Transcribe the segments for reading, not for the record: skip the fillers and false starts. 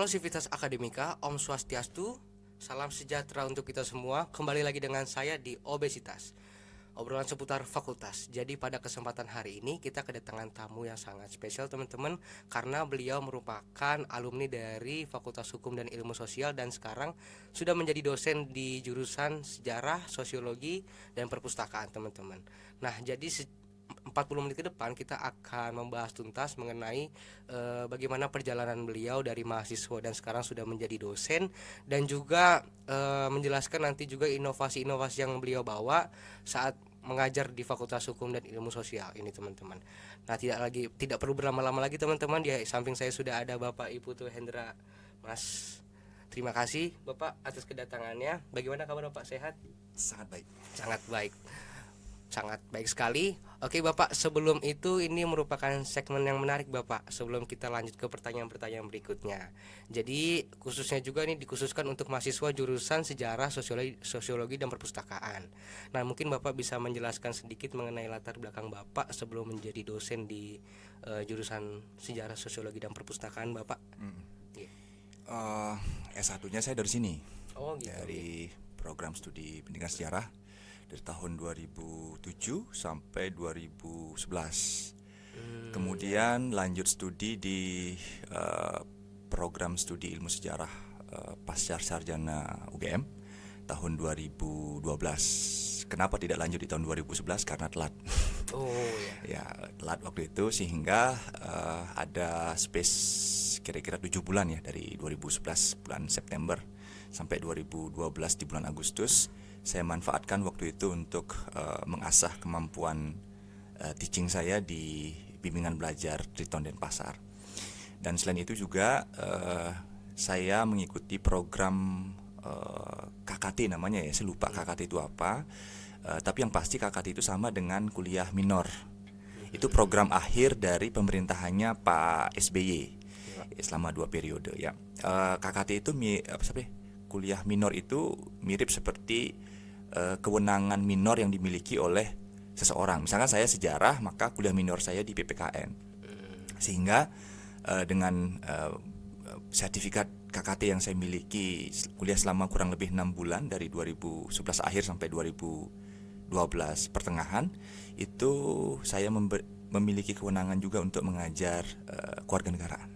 Halo Sivitas Akademika, Om Swastiastu, salam sejahtera untuk kita semua. Kembali lagi dengan saya di Obesitas, obrolan seputar fakultas. Jadi pada kesempatan hari ini kita kedatangan tamu yang sangat spesial teman-teman, karena beliau merupakan alumni dari Fakultas Hukum dan Ilmu Sosial dan sekarang sudah menjadi dosen di jurusan Sejarah, Sosiologi, dan Perpustakaan teman-teman. Nah, jadi 40 menit ke depan kita akan membahas tuntas mengenai bagaimana perjalanan beliau dari mahasiswa dan sekarang sudah menjadi dosen, dan juga menjelaskan nanti juga inovasi-inovasi yang beliau bawa saat mengajar di Fakultas Hukum dan Ilmu Sosial ini teman-teman. Nah, tidak perlu berlama-lama lagi teman-teman. Di samping saya sudah ada Bapak Iputu Hendra. Mas, terima kasih Bapak atas kedatangannya. Bagaimana kabar Bapak, sehat? Sangat baik. Sangat baik sekali. Oke Bapak, sebelum itu ini merupakan segmen yang menarik Bapak, sebelum kita lanjut ke pertanyaan-pertanyaan berikutnya. Jadi khususnya juga ini dikhususkan untuk mahasiswa jurusan Sejarah, Sosiologi, dan Perpustakaan. Nah, mungkin Bapak bisa menjelaskan sedikit mengenai latar belakang Bapak sebelum menjadi dosen di jurusan Sejarah, Sosiologi, dan Perpustakaan Bapak. S1-nya saya dari sini. Oh gitu. Dari program studi pendidikan sejarah dari tahun 2007 sampai 2011. Kemudian lanjut studi di program studi ilmu sejarah pasca sarjana UGM tahun 2012. Kenapa tidak lanjut di tahun 2011? Karena telat. Oh ya. Ya, telat waktu itu sehingga ada space kira-kira 7 bulan ya, dari 2011 bulan September sampai 2012 di bulan Agustus. Saya manfaatkan waktu itu untuk mengasah kemampuan teaching saya di bimbingan belajar Triton Denpasar. Dan selain itu juga saya mengikuti program KKT namanya ya, saya lupa KKT itu apa. Tapi yang pasti KKT itu sama dengan kuliah minor. Itu program akhir dari pemerintahannya Pak SBY selama 2 periode ya. KKT itu kuliah minor itu mirip seperti kewenangan minor yang dimiliki oleh seseorang. Misalkan saya sejarah, maka kuliah minor saya di PPKN. Sehingga dengan sertifikat KKT yang saya miliki, kuliah selama kurang lebih 6 bulan dari 2011 akhir sampai 2012 pertengahan, itu saya memiliki kewenangan juga untuk mengajar kewarganegaraan.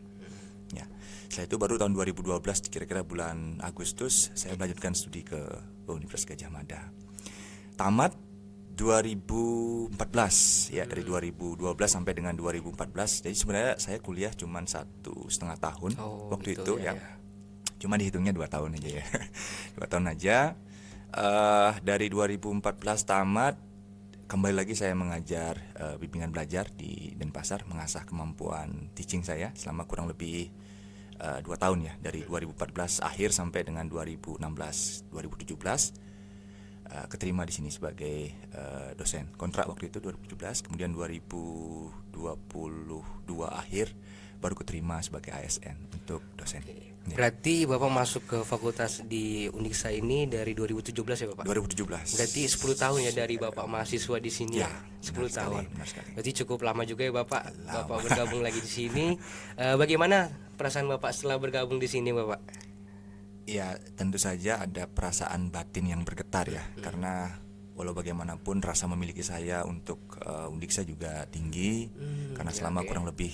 Ya. Setelah itu baru tahun 2012 kira-kira bulan Agustus saya melanjutkan studi ke Universitas Gadjah Mada. Tamat 2014 ya, dari 2012 sampai dengan 2014. Jadi sebenarnya saya kuliah cuma 1,5 tahun waktu gitu, itu ya. Cuma dihitungnya 2 tahun aja ya. 2 tahun aja. Dari 2014 tamat, kembali lagi saya mengajar bimbingan belajar di Denpasar, mengasah kemampuan teaching saya selama kurang lebih 2 tahun ya, dari 2014 akhir sampai dengan 2016-2017 keterima di sini sebagai dosen. Kontrak waktu itu 2017, kemudian 2022 akhir baru keterima sebagai ASN untuk dosen. Berarti Bapak masuk ke fakultas di Uniksa ini dari 2017 ya Bapak? 2017. Berarti 10 tahun ya dari Bapak mahasiswa di sini ya? 10 tahun. Berarti cukup lama juga ya Bapak. Bapak bergabung lagi di sini. Bagaimana perasaan Bapak setelah bergabung di sini Bapak? Ya, tentu saja ada perasaan batin yang bergetar ya, karena walau bagaimanapun rasa memiliki saya untuk Undiksa juga tinggi, karena selama kurang lebih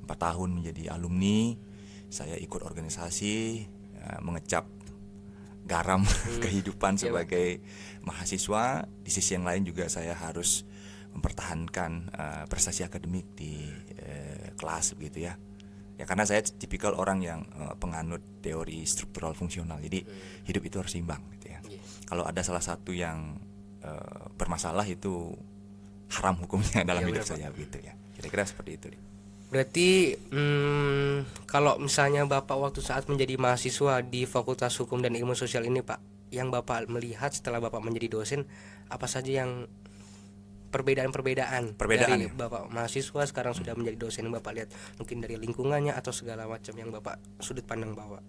4 tahun menjadi alumni, saya ikut organisasi, mengecap garam kehidupan sebagai mahasiswa. Di sisi yang lain juga saya harus mempertahankan prestasi akademik di kelas begitu ya. Ya, karena saya tipikal orang yang penganut teori struktural fungsional. Jadi hidup itu harus seimbang gitu ya. Kalau ada salah satu yang bermasalah, itu haram hukumnya dalam hidup saya gitu ya. Kira-kira seperti itu. Berarti kalau misalnya Bapak waktu saat menjadi mahasiswa di Fakultas Hukum dan Ilmu Sosial ini Pak, yang Bapak melihat setelah Bapak menjadi dosen, apa saja yang perbedaan dari ya? Bapak mahasiswa sekarang sudah menjadi dosen, yang Bapak lihat mungkin dari lingkungannya atau segala macam yang Bapak sudut pandang Bapak.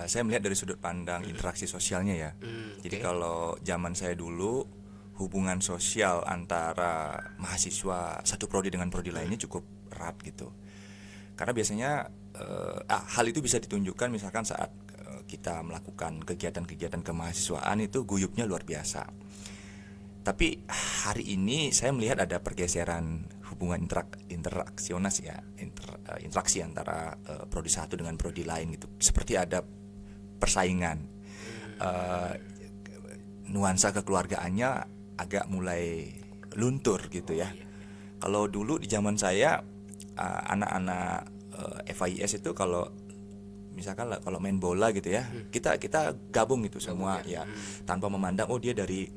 Saya melihat dari sudut pandang interaksi sosialnya ya. Jadi kalau zaman saya dulu, hubungan sosial antara mahasiswa satu prodi dengan prodi lainnya cukup erat gitu. Karena biasanya hal itu bisa ditunjukkan misalkan saat kita melakukan kegiatan-kegiatan kemahasiswaan itu guyupnya luar biasa. Tapi hari ini saya melihat ada pergeseran hubungan interaksi antara prodi satu dengan prodi lain gitu. Seperti ada persaingan. Nuansa kekeluargaannya agak mulai luntur gitu ya. Kalau dulu di zaman saya anak-anak FIS itu kalau misalkan kalau main bola gitu ya, kita gabung gitu semua ya, tanpa memandang dia dari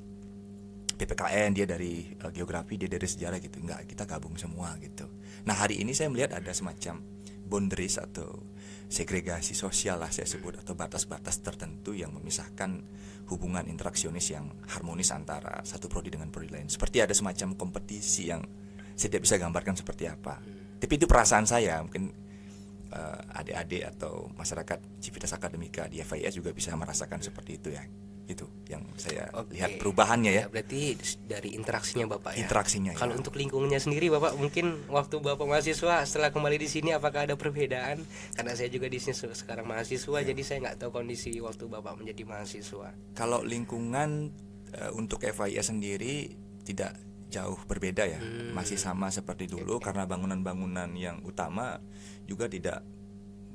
PPKN, dia dari geografi, dia dari sejarah gitu. Enggak, kita gabung semua gitu. Nah, hari ini saya melihat ada semacam boundaries atau segregasi sosial lah saya sebut, atau batas-batas tertentu yang memisahkan hubungan interaksionis yang harmonis antara satu prodi dengan prodi lain. Seperti ada semacam kompetisi yang saya tidak bisa gambarkan seperti apa. Tapi itu perasaan saya, mungkin adik-adik atau masyarakat Civitas Akademika di FIS juga bisa merasakan seperti itu ya. Itu yang saya lihat perubahannya ya. Berarti dari interaksinya Bapak ya. Interaksinya. Kalau untuk lingkungannya sendiri Bapak, mungkin waktu Bapak mahasiswa setelah kembali di sini apakah ada perbedaan? Karena saya juga di sini sekarang mahasiswa, jadi saya nggak tahu kondisi waktu Bapak menjadi mahasiswa. Kalau lingkungan untuk FIS sendiri tidak jauh berbeda ya, masih sama seperti dulu karena bangunan-bangunan yang utama juga tidak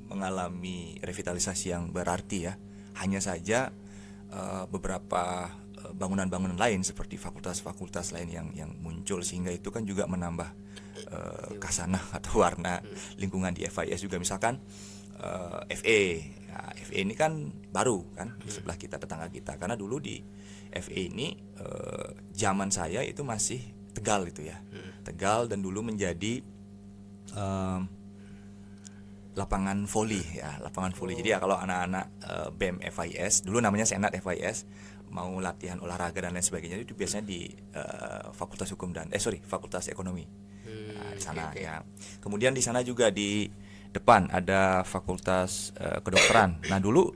mengalami revitalisasi yang berarti ya. Hanya saja beberapa bangunan-bangunan lain seperti fakultas-fakultas lain yang muncul, sehingga itu kan juga menambah kasanah atau warna lingkungan di FIS juga. Misalkan FE, nah, FE ini kan baru kan di sebelah kita, tetangga kita. Karena dulu di FE ini zaman saya itu masih Tegal itu ya, Tegal, dan dulu menjadi lapangan voli ya, lapangan voli. Jadi ya kalau anak-anak BEM FIS, dulu namanya Senat FIS, mau latihan olahraga dan lain sebagainya itu biasanya di Fakultas Hukum dan Fakultas Ekonomi. Di sana ya. Kemudian di sana juga di depan ada Fakultas Kedokteran. Nah, dulu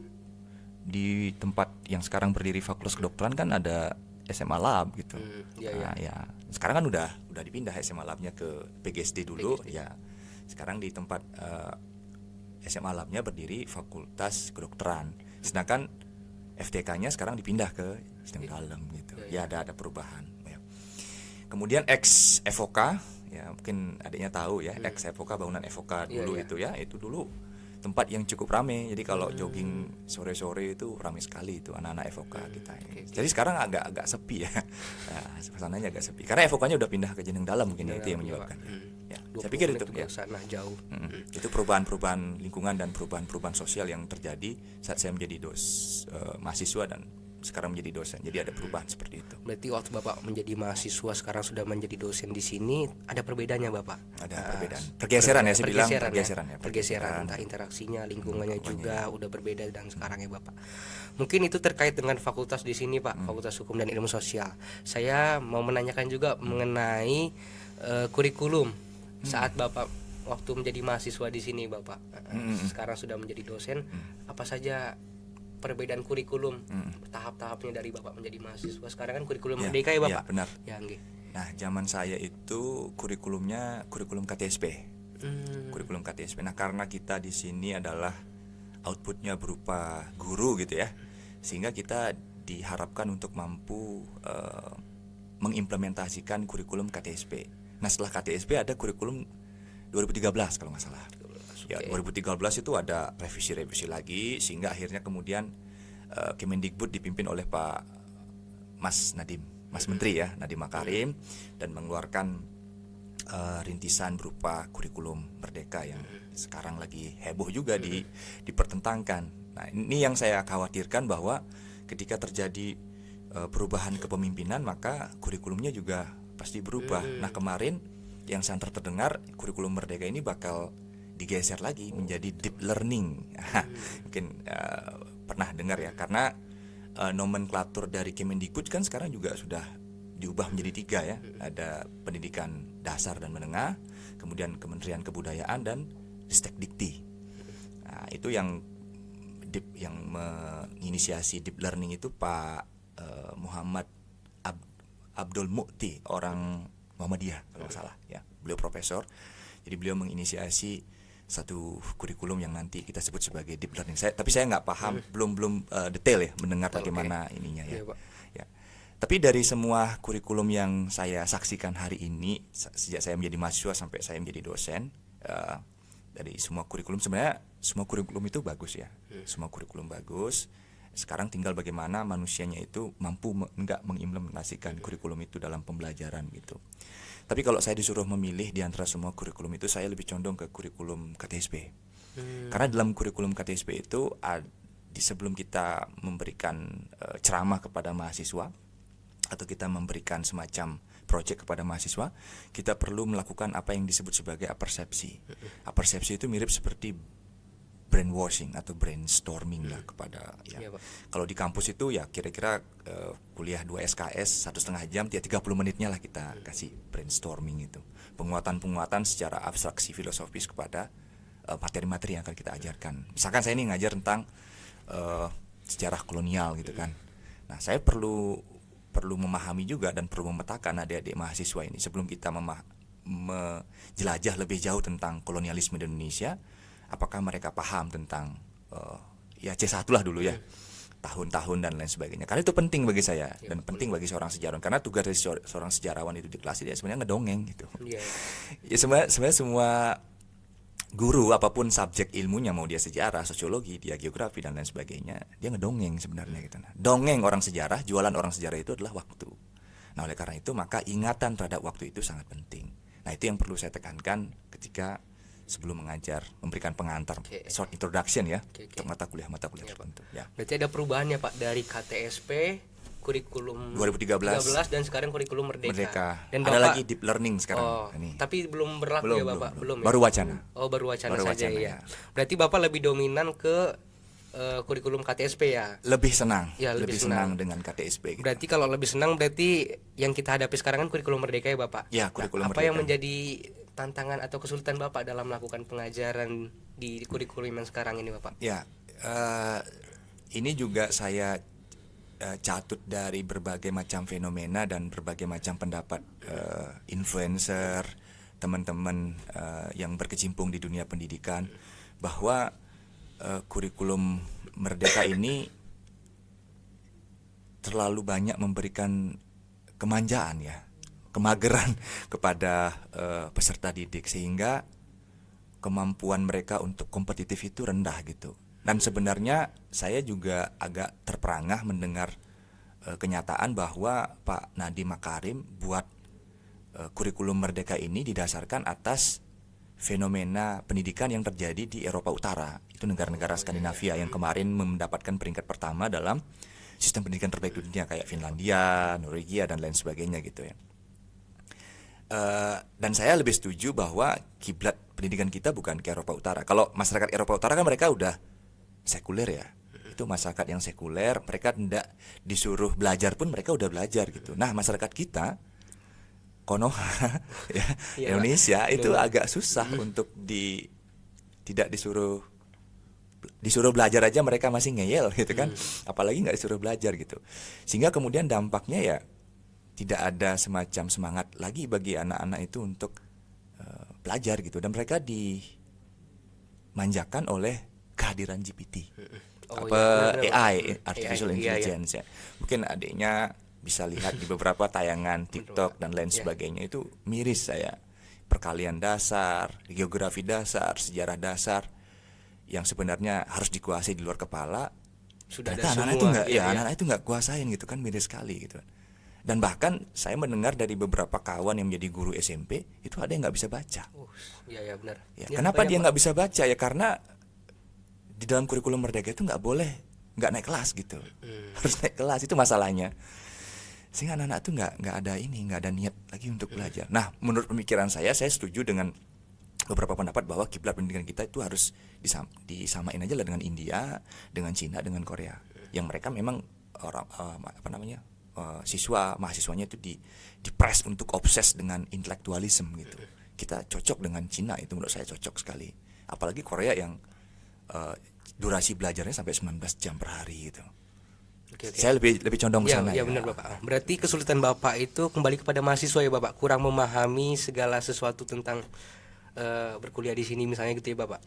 di tempat yang sekarang berdiri Fakultas Kedokteran kan ada SMA Lab gitu. Ya. Sekarang kan udah dipindah SMA Labnya ke PGSD dulu ya. Sekarang di tempat SMA Labnya berdiri Fakultas Kedokteran. Sedangkan FTK-nya sekarang dipindah ke Sistem Dalam gitu. Ya ada perubahan ya. Kemudian ex FOK ya, mungkin adiknya tahu ya, ex FOK, bangunan FOK dulu itu ya. Itu dulu tempat yang cukup ramai. Jadi kalau jogging sore-sore itu ramai sekali itu anak-anak FOK kita. Jadi sekarang agak sepi ya. Nah, suasananya agak sepi. Karena FOK-nya udah pindah ke Jeneng Dalam mungkin ya, itu yang menyebabkan. Ya, saya pikir itu ya. Sana jauh. Itu perubahan-perubahan lingkungan dan perubahan-perubahan sosial yang terjadi saat saya menjadi mahasiswa dan sekarang menjadi dosen. Jadi ada perubahan seperti itu. Berarti waktu Bapak menjadi mahasiswa, sekarang sudah menjadi dosen di sini, ada perbedaannya Bapak? Ada perbedaan. Pergeseran ya, saya bilang pergeseran ya. Pergeseran, entah interaksinya, lingkungannya juga udah berbeda dan sekarang ya Bapak. Mungkin itu terkait dengan fakultas di sini Pak, Fakultas Hukum dan Ilmu Sosial. Saya mau menanyakan juga mengenai kurikulum saat Bapak waktu menjadi mahasiswa di sini Bapak. Sekarang sudah menjadi dosen, apa saja perbedaan kurikulum tahap-tahapnya dari Bapak menjadi mahasiswa? Sekarang kan kurikulum merdeka ya Bapak? Ya, benar. Ya, nggih. Nah, zaman saya itu kurikulumnya kurikulum KTSP. Kurikulum KTSP. Nah, karena kita di sini adalah outputnya berupa guru gitu ya, sehingga kita diharapkan untuk mampu mengimplementasikan kurikulum KTSP. Nah, setelah KTSP ada kurikulum 2013 kalau nggak salah. Ya, 2013 itu ada revisi lagi, sehingga akhirnya kemudian Kemendikbud dipimpin oleh Pak Mas Menteri ya, Nadiem Makarim, dan mengeluarkan rintisan berupa kurikulum merdeka yang sekarang lagi heboh juga dipertentangkan. Nah, ini yang saya khawatirkan, bahwa ketika terjadi perubahan kepemimpinan maka kurikulumnya juga pasti berubah. Nah, kemarin yang santer terdengar kurikulum merdeka ini bakal digeser lagi menjadi deep learning. Mungkin pernah dengar ya, karena nomenklatur dari Kemendikbud kan sekarang juga sudah diubah menjadi 3 ya. Ada pendidikan dasar dan menengah, kemudian Kementerian Kebudayaan, dan Ristekdikti. Nah, itu yang menginisiasi deep learning itu Pak Muhammad Abdul Mukti, orang Muhammadiyah kalau nggak salah ya. Beliau profesor, jadi beliau menginisiasi satu kurikulum yang nanti kita sebut sebagai deep learning. Tapi saya nggak paham, belum detail ya mendengar bagaimana ininya ya. Iya, Pak. Ya. Tapi dari semua kurikulum yang saya saksikan hari ini, sejak saya menjadi mahasiswa sampai saya menjadi dosen, dari semua kurikulum, sebenarnya semua kurikulum itu bagus ya. Semua kurikulum bagus. Sekarang tinggal bagaimana manusianya itu mampu mengimplementasikan kurikulum itu dalam pembelajaran gitu. Tapi kalau saya disuruh memilih di antara semua kurikulum itu, saya lebih condong ke kurikulum KTSP. Karena dalam kurikulum KTSP itu sebelum kita memberikan ceramah kepada mahasiswa atau kita memberikan semacam proyek kepada mahasiswa, kita perlu melakukan apa yang disebut sebagai apersepsi. Apersepsi itu mirip seperti brainwashing atau brainstorming lah kepada ya. Iya, Pak. Kalau di kampus itu ya kira-kira kuliah 2 SKS 1,5 jam, 30 menitnya lah kita kasih brainstorming itu. Penguatan-penguatan secara abstraksi filosofis kepada materi-materi yang akan kita ajarkan. Misalkan saya ini ngajar tentang sejarah kolonial gitu kan. Nah, saya perlu memahami juga dan perlu memetakan adik-adik mahasiswa ini sebelum kita menjelajah lebih jauh tentang kolonialisme di Indonesia. Apakah mereka paham tentang ya C1 lah dulu ya, tahun-tahun dan lain sebagainya. Karena itu penting bagi saya dan penting bagi seorang sejarawan. Karena tugas dari seorang sejarawan itu di kelas dia sebenarnya ngedongeng gitu. Ya sebenarnya semua guru apapun subjek ilmunya, mau dia sejarah, sosiologi, dia geografi dan lain sebagainya, dia ngedongeng sebenarnya gitu. Nah, dongeng orang sejarah, jualan orang sejarah itu adalah waktu. Nah, oleh karena itu maka ingatan terhadap waktu itu sangat penting. Nah, itu yang perlu saya tekankan ketika sebelum mengajar, memberikan pengantar, short introduction ya, untuk mata kuliah tertentu. Ya. Berarti ada perubahan ya Pak dari KTSP, kurikulum 2013 dan sekarang kurikulum Merdeka. Dan ada Bapak, lagi deep learning sekarang. Ini. Tapi belum berlaku ya Bapak, belum. Baru wacana. Oh, baru wacana saja ya. Berarti Bapak lebih dominan ke kurikulum KTSP ya? Lebih senang. Ya, lebih senang dengan KTSP. Gitu. Berarti kalau lebih senang berarti yang kita hadapi sekarang kan kurikulum Merdeka ya Bapak? Ya, kurikulum Apa Merdeka. yang menjadi tantangan atau kesulitan Bapak dalam melakukan pengajaran di kurikulum yang sekarang ini Bapak? Ya, ini juga saya catut dari berbagai macam fenomena dan berbagai macam pendapat influencer, teman-teman yang berkecimpung di dunia pendidikan, bahwa kurikulum Merdeka ini terlalu banyak memberikan kemanjaan ya, kemageran kepada peserta didik, sehingga kemampuan mereka untuk kompetitif itu rendah gitu. Dan sebenarnya saya juga agak terperangah mendengar kenyataan bahwa Pak Nadiem Makarim buat kurikulum Merdeka ini didasarkan atas fenomena pendidikan yang terjadi di Eropa Utara. Itu negara-negara Skandinavia yang kemarin mendapatkan peringkat pertama dalam sistem pendidikan terbaik di dunia, kayak Finlandia, Norwegia dan lain sebagainya gitu ya. Dan saya lebih setuju bahwa kiblat pendidikan kita bukan ke Eropa Utara. Kalau masyarakat Eropa Utara kan mereka udah sekuler ya, itu masyarakat yang sekuler, mereka tidak disuruh belajar pun mereka udah belajar gitu. Nah, masyarakat kita Konoha ya, Indonesia itu agak susah untuk tidak disuruh belajar aja mereka masih ngeyel gitu kan, apalagi nggak disuruh belajar gitu, sehingga kemudian dampaknya ya tidak ada semacam semangat lagi bagi anak-anak itu untuk belajar gitu, dan mereka dimanjakan oleh kehadiran GPT, AI, artificial intelligence ya. Mungkin adiknya bisa lihat di beberapa tayangan TikTok dan lain sebagainya, itu miris saya. Perkalian dasar, geografi dasar, sejarah dasar yang sebenarnya harus dikuasai di luar kepala, sudah ada anak-anak semua. itu anak-anak itu nggak kuasain gitu kan, miris sekali gitu. Dan bahkan saya mendengar dari beberapa kawan yang menjadi guru SMP, itu ada yang nggak bisa baca. Iya benar. Ya, kenapa dia nggak bisa baca ya? Karena di dalam kurikulum Merdeka itu nggak naik kelas gitu, harus naik kelas, itu masalahnya. Sehingga anak-anak itu nggak ada niat lagi untuk belajar. Nah, menurut pemikiran saya setuju dengan beberapa pendapat bahwa kiblat pendidikan kita itu harus disamain aja lah dengan India, dengan Cina, dengan Korea, yang mereka memang orang mahasiswanya itu dipres untuk obses dengan intelektualisme gitu. Kita cocok dengan Cina, itu menurut saya cocok sekali. Apalagi Korea yang durasi belajarnya sampai 19 jam per hari gitu. Saya lebih condong ke sana. Iya benar Bapak. Berarti kesulitan Bapak itu kembali kepada mahasiswa ya Bapak, kurang memahami segala sesuatu tentang berkuliah di sini misalnya gitu ya Bapak?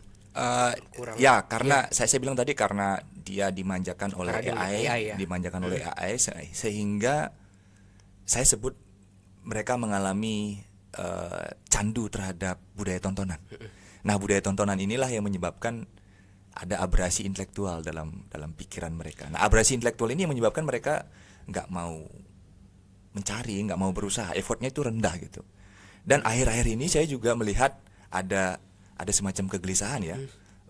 Kurang Ya karena saya bilang tadi karena dia dimanjakan oleh Karena dengan AI, AI ya. dimanjakan oleh AI sehingga saya sebut mereka mengalami candu terhadap budaya tontonan. Nah, budaya tontonan inilah yang menyebabkan ada abrasi intelektual dalam pikiran mereka. Nah, abrasi intelektual ini yang menyebabkan mereka nggak mau mencari, nggak mau berusaha, effortnya itu rendah gitu. Dan akhir-akhir ini saya juga melihat ada semacam kegelisahan ya,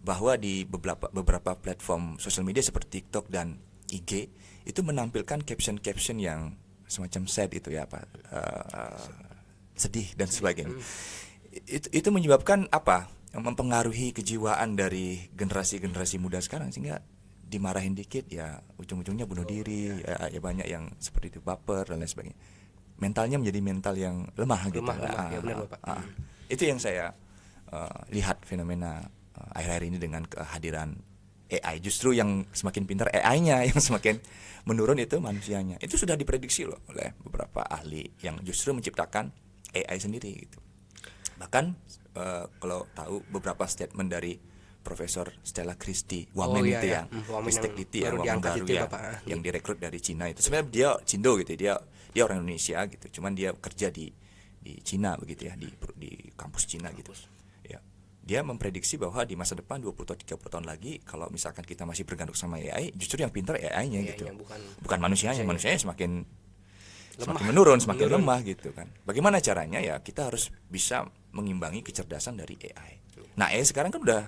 bahwa di beberapa platform sosial media seperti TikTok dan IG itu menampilkan caption-caption yang semacam sad itu ya, apa sedih dan sebagainya. Itu menyebabkan apa? Mempengaruhi kejiwaan dari generasi muda sekarang, sehingga dimarahin dikit ya ujung-ujungnya bunuh diri, ya banyak yang seperti itu, baper dan lain sebagainya. Mentalnya menjadi mental yang lemah gitu. Lemah, ya benar Bapak. Itu yang saya lihat fenomena akhir-akhir ini dengan kehadiran AI. Justru yang semakin pintar AI-nya, yang semakin menurun itu manusianya. Itu sudah diprediksi loh oleh beberapa ahli yang justru menciptakan AI sendiri gitu. Bahkan kalau tahu beberapa statement dari Profesor Stella Christie, Wamen iya, itu iya. yang Wamen Ristek yang Diti ya, baru Wamen diangkat baru itu ya, ya, Bapak. yang direkrut dari Cina itu. Sebenarnya dia Cindo gitu, dia orang Indonesia gitu, cuman dia kerja di Cina begitu ya, di kampus Cina gitu. Ya. Dia memprediksi bahwa di masa depan 20 atau 30 tahun lagi, kalau misalkan kita masih bergantung sama AI, justru yang pintar AI-nya gitu. Bukan manusianya semakin menurun, semakin lemah gitu kan. Bagaimana caranya? Ya kita harus bisa mengimbangi kecerdasan dari AI. Nah, AI sekarang kan udah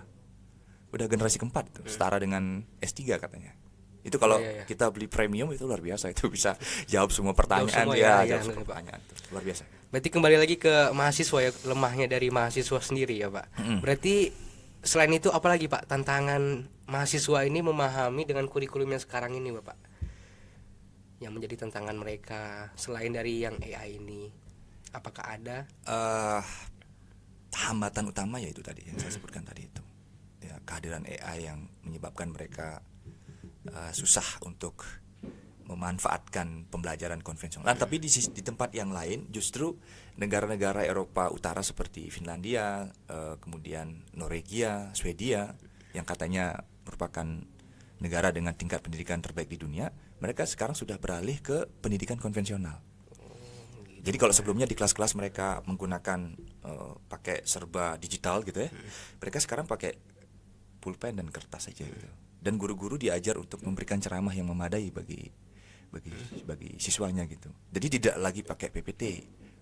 generasi keempat tuh, setara dengan S3 katanya. Itu kalau kita beli premium itu luar biasa, itu bisa jawab semua pertanyaan, jawab semua pertanyaan tuh, luar biasa. Berarti kembali lagi ke mahasiswa ya, lemahnya dari mahasiswa sendiri ya Pak. Berarti selain itu apalagi Pak tantangan mahasiswa ini memahami dengan kurikulum yang sekarang ini Bapak, yang menjadi tantangan mereka selain dari yang AI ini, apakah ada? Hambatan utama ya itu tadi yang saya sebutkan tadi itu ya, kehadiran AI yang menyebabkan mereka susah untuk memanfaatkan pembelajaran konvensional. Nah, tapi di tempat yang lain justru negara-negara Eropa Utara seperti Finlandia, kemudian Norwegia, Swedia yang katanya merupakan negara dengan tingkat pendidikan terbaik di dunia, mereka sekarang sudah beralih ke pendidikan konvensional. Jadi kalau sebelumnya di kelas-kelas mereka menggunakan pakai serba digital gitu ya, mereka sekarang pakai pulpen dan kertas saja gitu. Dan guru-guru diajar untuk memberikan ceramah yang memadai bagi siswanya gitu. Jadi tidak lagi pakai PPT,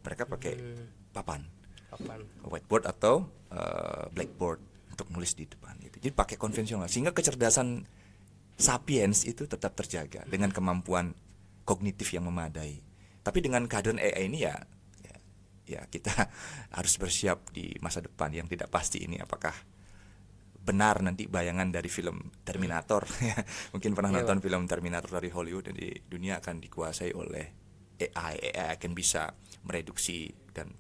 mereka pakai papan, whiteboard atau blackboard untuk nulis di depan gitu. Jadi pakai konvensional, sehingga kecerdasan sapiens itu tetap terjaga dengan kemampuan kognitif yang memadai. Tapi dengan kehadiran AI ini ya kita harus bersiap di masa depan yang tidak pasti ini, apakah benar nanti bayangan dari film Terminator ya, mungkin pernah nonton film Terminator dari Hollywood, dan di dunia akan dikuasai oleh AI akan bisa mereduksi dan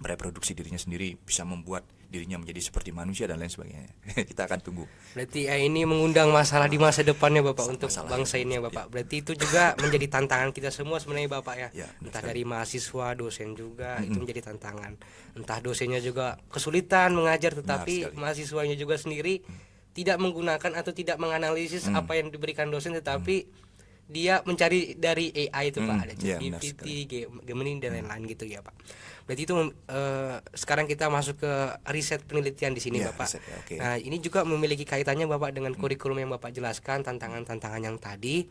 mereproduksi dirinya sendiri, bisa membuat dirinya menjadi seperti manusia dan lain sebagainya. Kita akan tunggu. Berarti ini mengundang masalah di masa depannya Bapak untuk bangsa ini ya Bapak. Berarti itu juga menjadi tantangan kita semua sebenarnya Bapak ya. Entah dari mahasiswa, dosen juga itu menjadi tantangan. Entah dosennya juga kesulitan mengajar, tetapi mahasiswanya juga sendiri tidak menggunakan atau tidak menganalisis apa yang diberikan dosen, tetapi dia mencari dari AI itu Pak, ada ChatGPT, Gemini dan lain-lain gitu ya Pak. Berarti itu sekarang kita masuk ke riset penelitian di sini Bapak. Riset, ya, okay. Nah, ini juga memiliki kaitannya Bapak dengan kurikulum yang Bapak jelaskan, tantangan-tantangan yang tadi.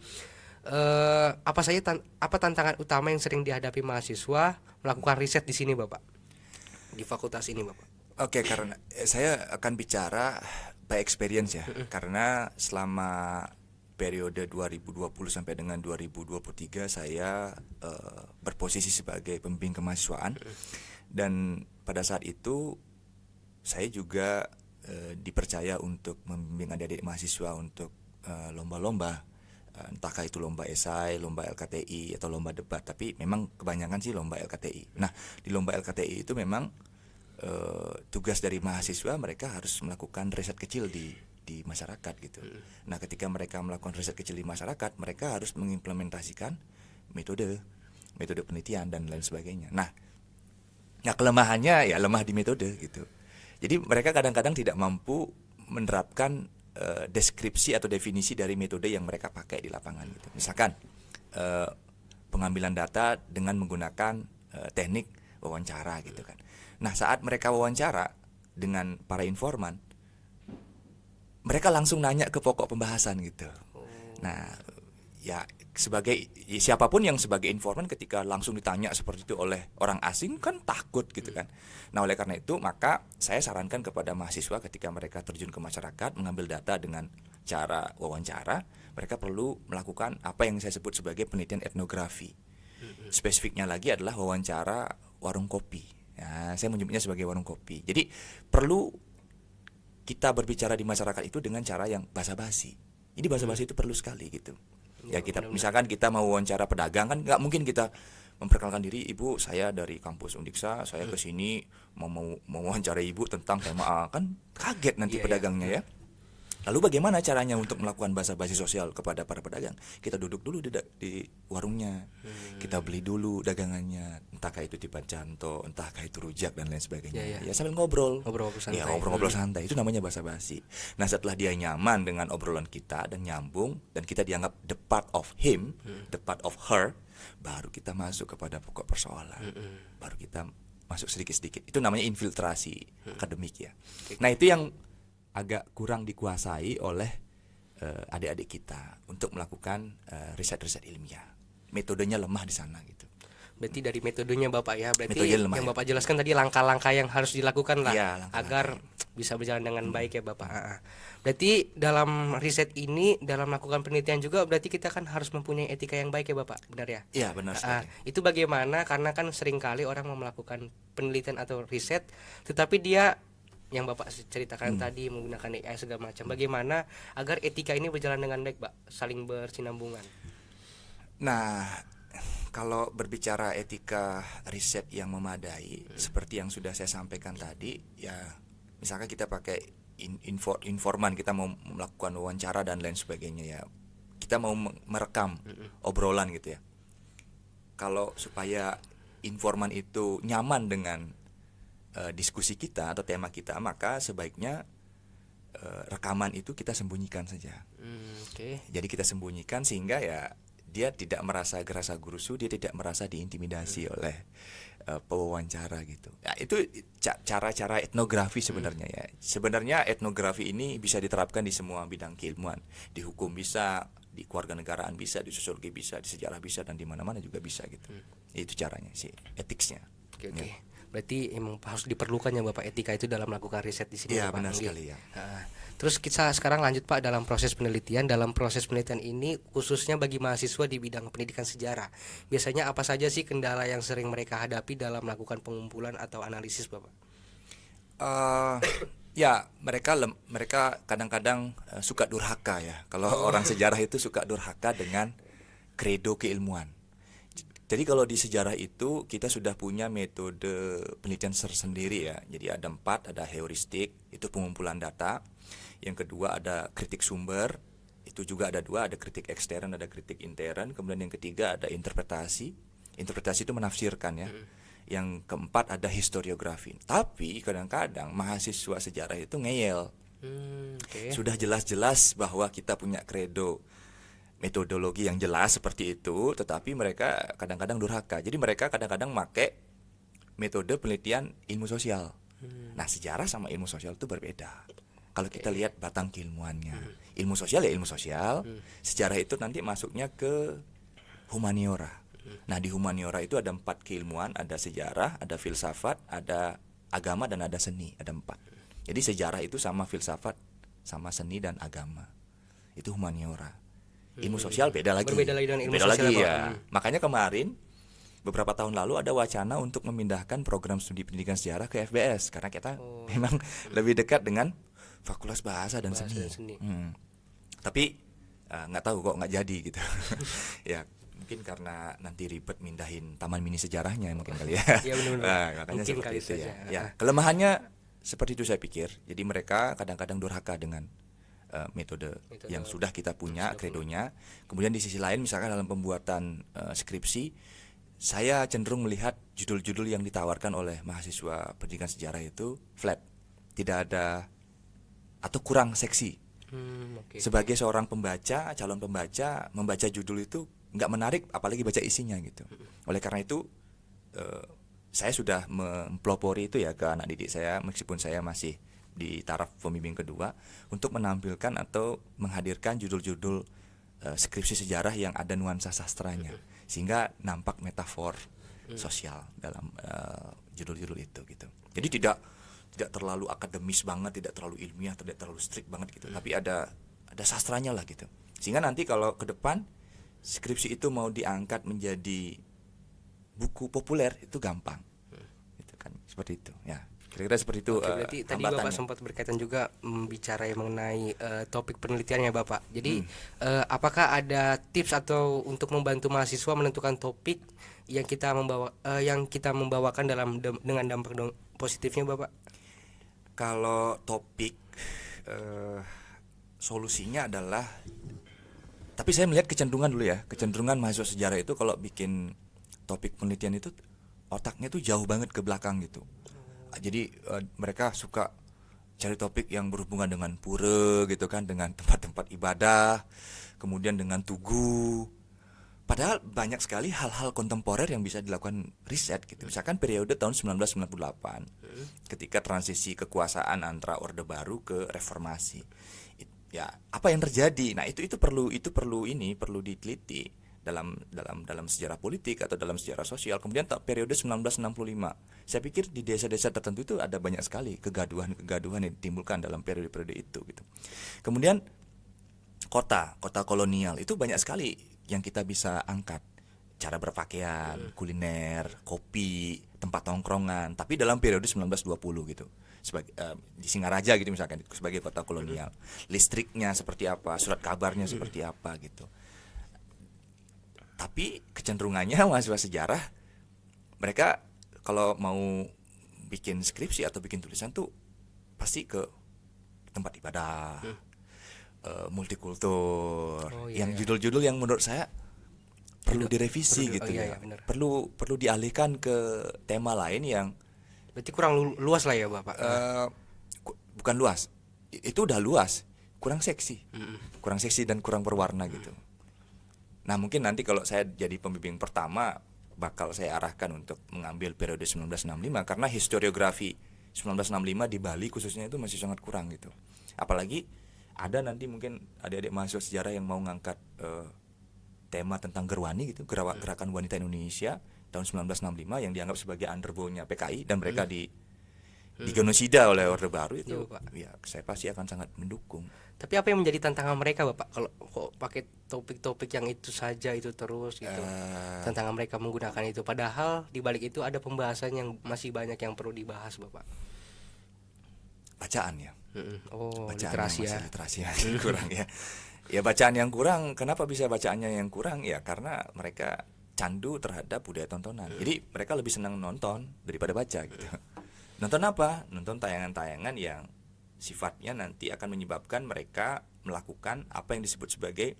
Apa tantangan utama yang sering dihadapi mahasiswa melakukan riset di sini Bapak? Di fakultas ini Bapak. Oke, karena saya akan bicara by experience ya. Karena selama periode 2020 sampai dengan 2023 saya berposisi sebagai pembimbing kemahasiswaan, dan pada saat itu saya juga dipercaya untuk membimbing adik-adik mahasiswa untuk lomba-lomba, entahkah itu lomba esai, lomba LKTI atau lomba debat, tapi memang kebanyakan sih lomba LKTI. Nah, di lomba LKTI itu memang tugas dari mahasiswa, mereka harus melakukan riset kecil di masyarakat gitu. Nah, ketika mereka melakukan riset kecil di masyarakat, mereka harus mengimplementasikan metode penelitian dan lain sebagainya. Nah kelemahannya ya lemah di metode gitu. Jadi mereka kadang-kadang tidak mampu menerapkan deskripsi atau definisi dari metode yang mereka pakai di lapangan gitu. Misalkan pengambilan data dengan menggunakan teknik wawancara gitu kan. Nah, saat mereka wawancara dengan para informan, mereka langsung nanya ke pokok pembahasan gitu. Nah, ya siapapun yang sebagai informan ketika langsung ditanya seperti itu oleh orang asing kan takut gitu kan. Nah, oleh karena itu maka saya sarankan kepada mahasiswa ketika mereka terjun ke masyarakat mengambil data dengan cara wawancara, mereka perlu melakukan apa yang saya sebut sebagai penelitian etnografi. Spesifiknya lagi adalah wawancara warung kopi. Ya, saya menyebutnya sebagai warung kopi. Jadi perlu kita berbicara di masyarakat itu dengan cara yang basa-basi. Jadi basa-basi itu perlu sekali gitu. Ya kita misalkan kita mau wawancara pedagang kan nggak mungkin kita memperkenalkan diri, ibu saya dari kampus Undiksa, saya ke sini mau wawancara ibu tentang tema A, kan kaget nanti pedagangnya ya. Lalu bagaimana caranya untuk melakukan basa-basi sosial kepada para pedagang? Kita duduk dulu di warungnya, kita beli dulu dagangannya, entahkah itu tipan canto, entahkah itu rujak dan lain sebagainya. Ya sambil ngobrol santai. Ya ngobrol-ngobrol santai, itu namanya basa-basi. Nah setelah dia nyaman dengan obrolan kita dan nyambung dan kita dianggap the part of him, the part of her, baru kita masuk kepada pokok persoalan. Baru kita masuk sedikit-sedikit. Itu namanya infiltrasi akademik ya. Nah itu yang agak kurang dikuasai oleh adik-adik kita untuk melakukan riset-riset ilmiah. Metodenya lemah di sana gitu. Berarti dari metodenya Bapak ya, berarti lemah, yang Bapak jelaskan tadi langkah-langkah yang harus dilakukan lah agar bisa berjalan dengan baik ya Bapak. Berarti dalam riset ini, dalam melakukan penelitian juga berarti kita kan harus mempunyai etika yang baik ya Bapak, benar ya? Iya benar sekali. Itu bagaimana? Karena kan seringkali orang mau melakukan penelitian atau riset, tetapi dia yang Bapak ceritakan tadi menggunakan AI segala macam. Bagaimana agar etika ini berjalan dengan baik, Pak, saling bersinambungan? Nah, kalau berbicara etika riset yang memadai, seperti yang sudah saya sampaikan tadi, ya misalkan kita pakai informan, kita mau melakukan wawancara dan lain sebagainya ya, kita mau merekam obrolan gitu ya. Kalau supaya informan itu nyaman dengan diskusi kita atau tema kita, maka sebaiknya rekaman itu kita sembunyikan saja. Jadi kita sembunyikan sehingga ya dia tidak merasa gerasa gerusu, dia tidak merasa diintimidasi oleh pewawancara gitu. Ya, itu cara-cara etnografi sebenarnya ya. Sebenarnya etnografi ini bisa diterapkan di semua bidang keilmuan. Di hukum bisa, di kewarganegaraan bisa, di sosiologi bisa, di sejarah bisa, dan di mana-mana juga bisa gitu. Itu caranya sih, etiknya. Oke. Berarti emang harus diperlukan ya Bapak etika itu dalam melakukan riset di sini. Iya benar sekali ya. Terus kita sekarang lanjut Pak dalam proses penelitian. Dalam proses penelitian ini khususnya bagi mahasiswa di bidang pendidikan sejarah, biasanya apa saja sih kendala yang sering mereka hadapi dalam melakukan pengumpulan atau analisis Bapak? Ya mereka kadang-kadang suka durhaka ya. Kalau orang sejarah itu suka durhaka dengan kredo keilmuan. Jadi kalau di sejarah itu kita sudah punya metode penelitian tersendiri ya. Jadi ada 4, ada heuristik, itu pengumpulan data. Yang kedua ada kritik sumber, itu juga ada 2, ada kritik ekstern, ada kritik intern. Kemudian yang ketiga ada interpretasi. Interpretasi itu menafsirkan ya. Yang keempat ada historiografi. Tapi kadang-kadang mahasiswa sejarah itu ngeyel. Sudah jelas-jelas bahwa kita punya kredo metodologi yang jelas seperti itu, tetapi mereka kadang-kadang durhaka. Jadi mereka kadang-kadang pakai metode penelitian ilmu sosial. Nah, sejarah sama ilmu sosial itu berbeda. Kalau kita lihat batang keilmuannya, ilmu sosial ya ilmu sosial, sejarah itu nanti masuknya ke humaniora. Nah, di humaniora itu ada 4 keilmuan, ada sejarah, ada filsafat, ada agama, dan ada seni, ada 4. Jadi sejarah itu sama filsafat, sama seni dan agama. Itu humaniora. Ilmu sosial beda lagi. Berbeda lagi dengan ilmu beda sosial lagi ya. Makanya kemarin beberapa tahun lalu ada wacana untuk memindahkan program studi pendidikan sejarah ke FBS karena kita memang lebih dekat dengan Fakultas Bahasa dan Seni. Tapi nggak tahu kok nggak jadi gitu. Ya mungkin karena nanti ribet mindahin taman mini sejarahnya mungkin kali ya. Iya benar-benar. Makanya Mungkin seperti itu saja. ya. Kelemahannya seperti itu saya pikir. Jadi mereka kadang-kadang durhaka dengan metode yang sudah kita punya kredonya. Kemudian di sisi lain misalkan dalam pembuatan skripsi, saya cenderung melihat judul-judul yang ditawarkan oleh mahasiswa pendidikan sejarah itu flat. tidak ada atau kurang seksi. Oke. Sebagai seorang pembaca, calon pembaca, membaca judul itu nggak menarik, apalagi baca isinya gitu. Oleh karena itu, saya sudah mempelopori itu ya ke anak didik saya, meskipun saya masih di taraf pembimbing kedua, untuk menampilkan atau menghadirkan judul-judul skripsi sejarah yang ada nuansa sastranya, sehingga nampak metafor sosial dalam judul-judul itu gitu. Jadi tidak terlalu akademis banget, tidak terlalu ilmiah, tidak terlalu strict banget gitu, tapi ada sastranya lah gitu. Sehingga nanti kalau ke depan skripsi itu mau diangkat menjadi buku populer itu gampang. Gitu kan, seperti itu ya. Kira-kira seperti itu. Oke, berarti tadi Bapak sempat berkaitan juga bicara mengenai topik penelitiannya Bapak. Jadi apakah ada tips atau untuk membantu mahasiswa menentukan topik yang kita membawakan dengan dampak positifnya Bapak? Kalau topik solusinya adalah, tapi saya melihat kecenderungan dulu ya, kecenderungan mahasiswa sejarah itu kalau bikin topik penelitian itu otaknya tuh jauh banget ke belakang gitu. Jadi mereka suka cari topik yang berhubungan dengan pura gitu kan, dengan tempat-tempat ibadah, kemudian dengan tugu. Padahal banyak sekali hal-hal kontemporer yang bisa dilakukan riset gitu. Misalkan periode tahun 1998, ketika transisi kekuasaan antara Orde Baru ke Reformasi. Ya, apa yang terjadi? Nah, itu perlu diteliti dalam sejarah politik atau dalam sejarah sosial. Kemudian periode 1965. Saya pikir di desa-desa tertentu itu ada banyak sekali kegaduhan yang ditimbulkan dalam periode-periode itu gitu. Kemudian kota kolonial itu banyak sekali yang kita bisa angkat, cara berpakaian, kuliner, kopi, tempat tongkrongan, tapi dalam periode 1920 gitu. Sebagai di Singaraja gitu misalkan sebagai kota kolonial. Listriknya seperti apa, surat kabarnya seperti apa gitu. Tapi kecenderungannya mahasiswa sejarah, mereka kalau mau bikin skripsi atau bikin tulisan tuh pasti ke tempat ibadah, multikultur, yang judul-judul yang menurut saya perlu direvisi gitu ya. Perlu dialihkan ke tema lain yang berarti kurang luas lah ya Bapak. Bukan luas, itu udah luas, kurang seksi, dan kurang berwarna gitu. Nah mungkin nanti kalau saya jadi pembimbing pertama bakal saya arahkan untuk mengambil periode 1965, karena historiografi 1965 di Bali khususnya itu masih sangat kurang gitu. Apalagi ada nanti mungkin adik-adik mahasiswa sejarah yang mau ngangkat tema tentang Gerwani gitu, gerakan wanita Indonesia tahun 1965 yang dianggap sebagai underbow-nya PKI dan mereka digenosida oleh Orde Baru itu. Ya, saya pasti akan sangat mendukung. Tapi apa yang menjadi tantangan mereka Bapak kalau kok pakai topik-topik yang itu saja itu terus gitu? Tantangan mereka menggunakan itu, padahal di balik itu ada pembahasan yang masih banyak yang perlu dibahas Bapak. Bacaan ya. Literasi ya. Literasi yang kurang ya. Ya bacaan yang kurang. Kenapa bisa bacaannya yang kurang? Ya karena mereka candu terhadap budaya tontonan. Jadi mereka lebih senang nonton daripada baca gitu. Nonton apa? Nonton tayangan-tayangan yang sifatnya nanti akan menyebabkan mereka melakukan apa yang disebut sebagai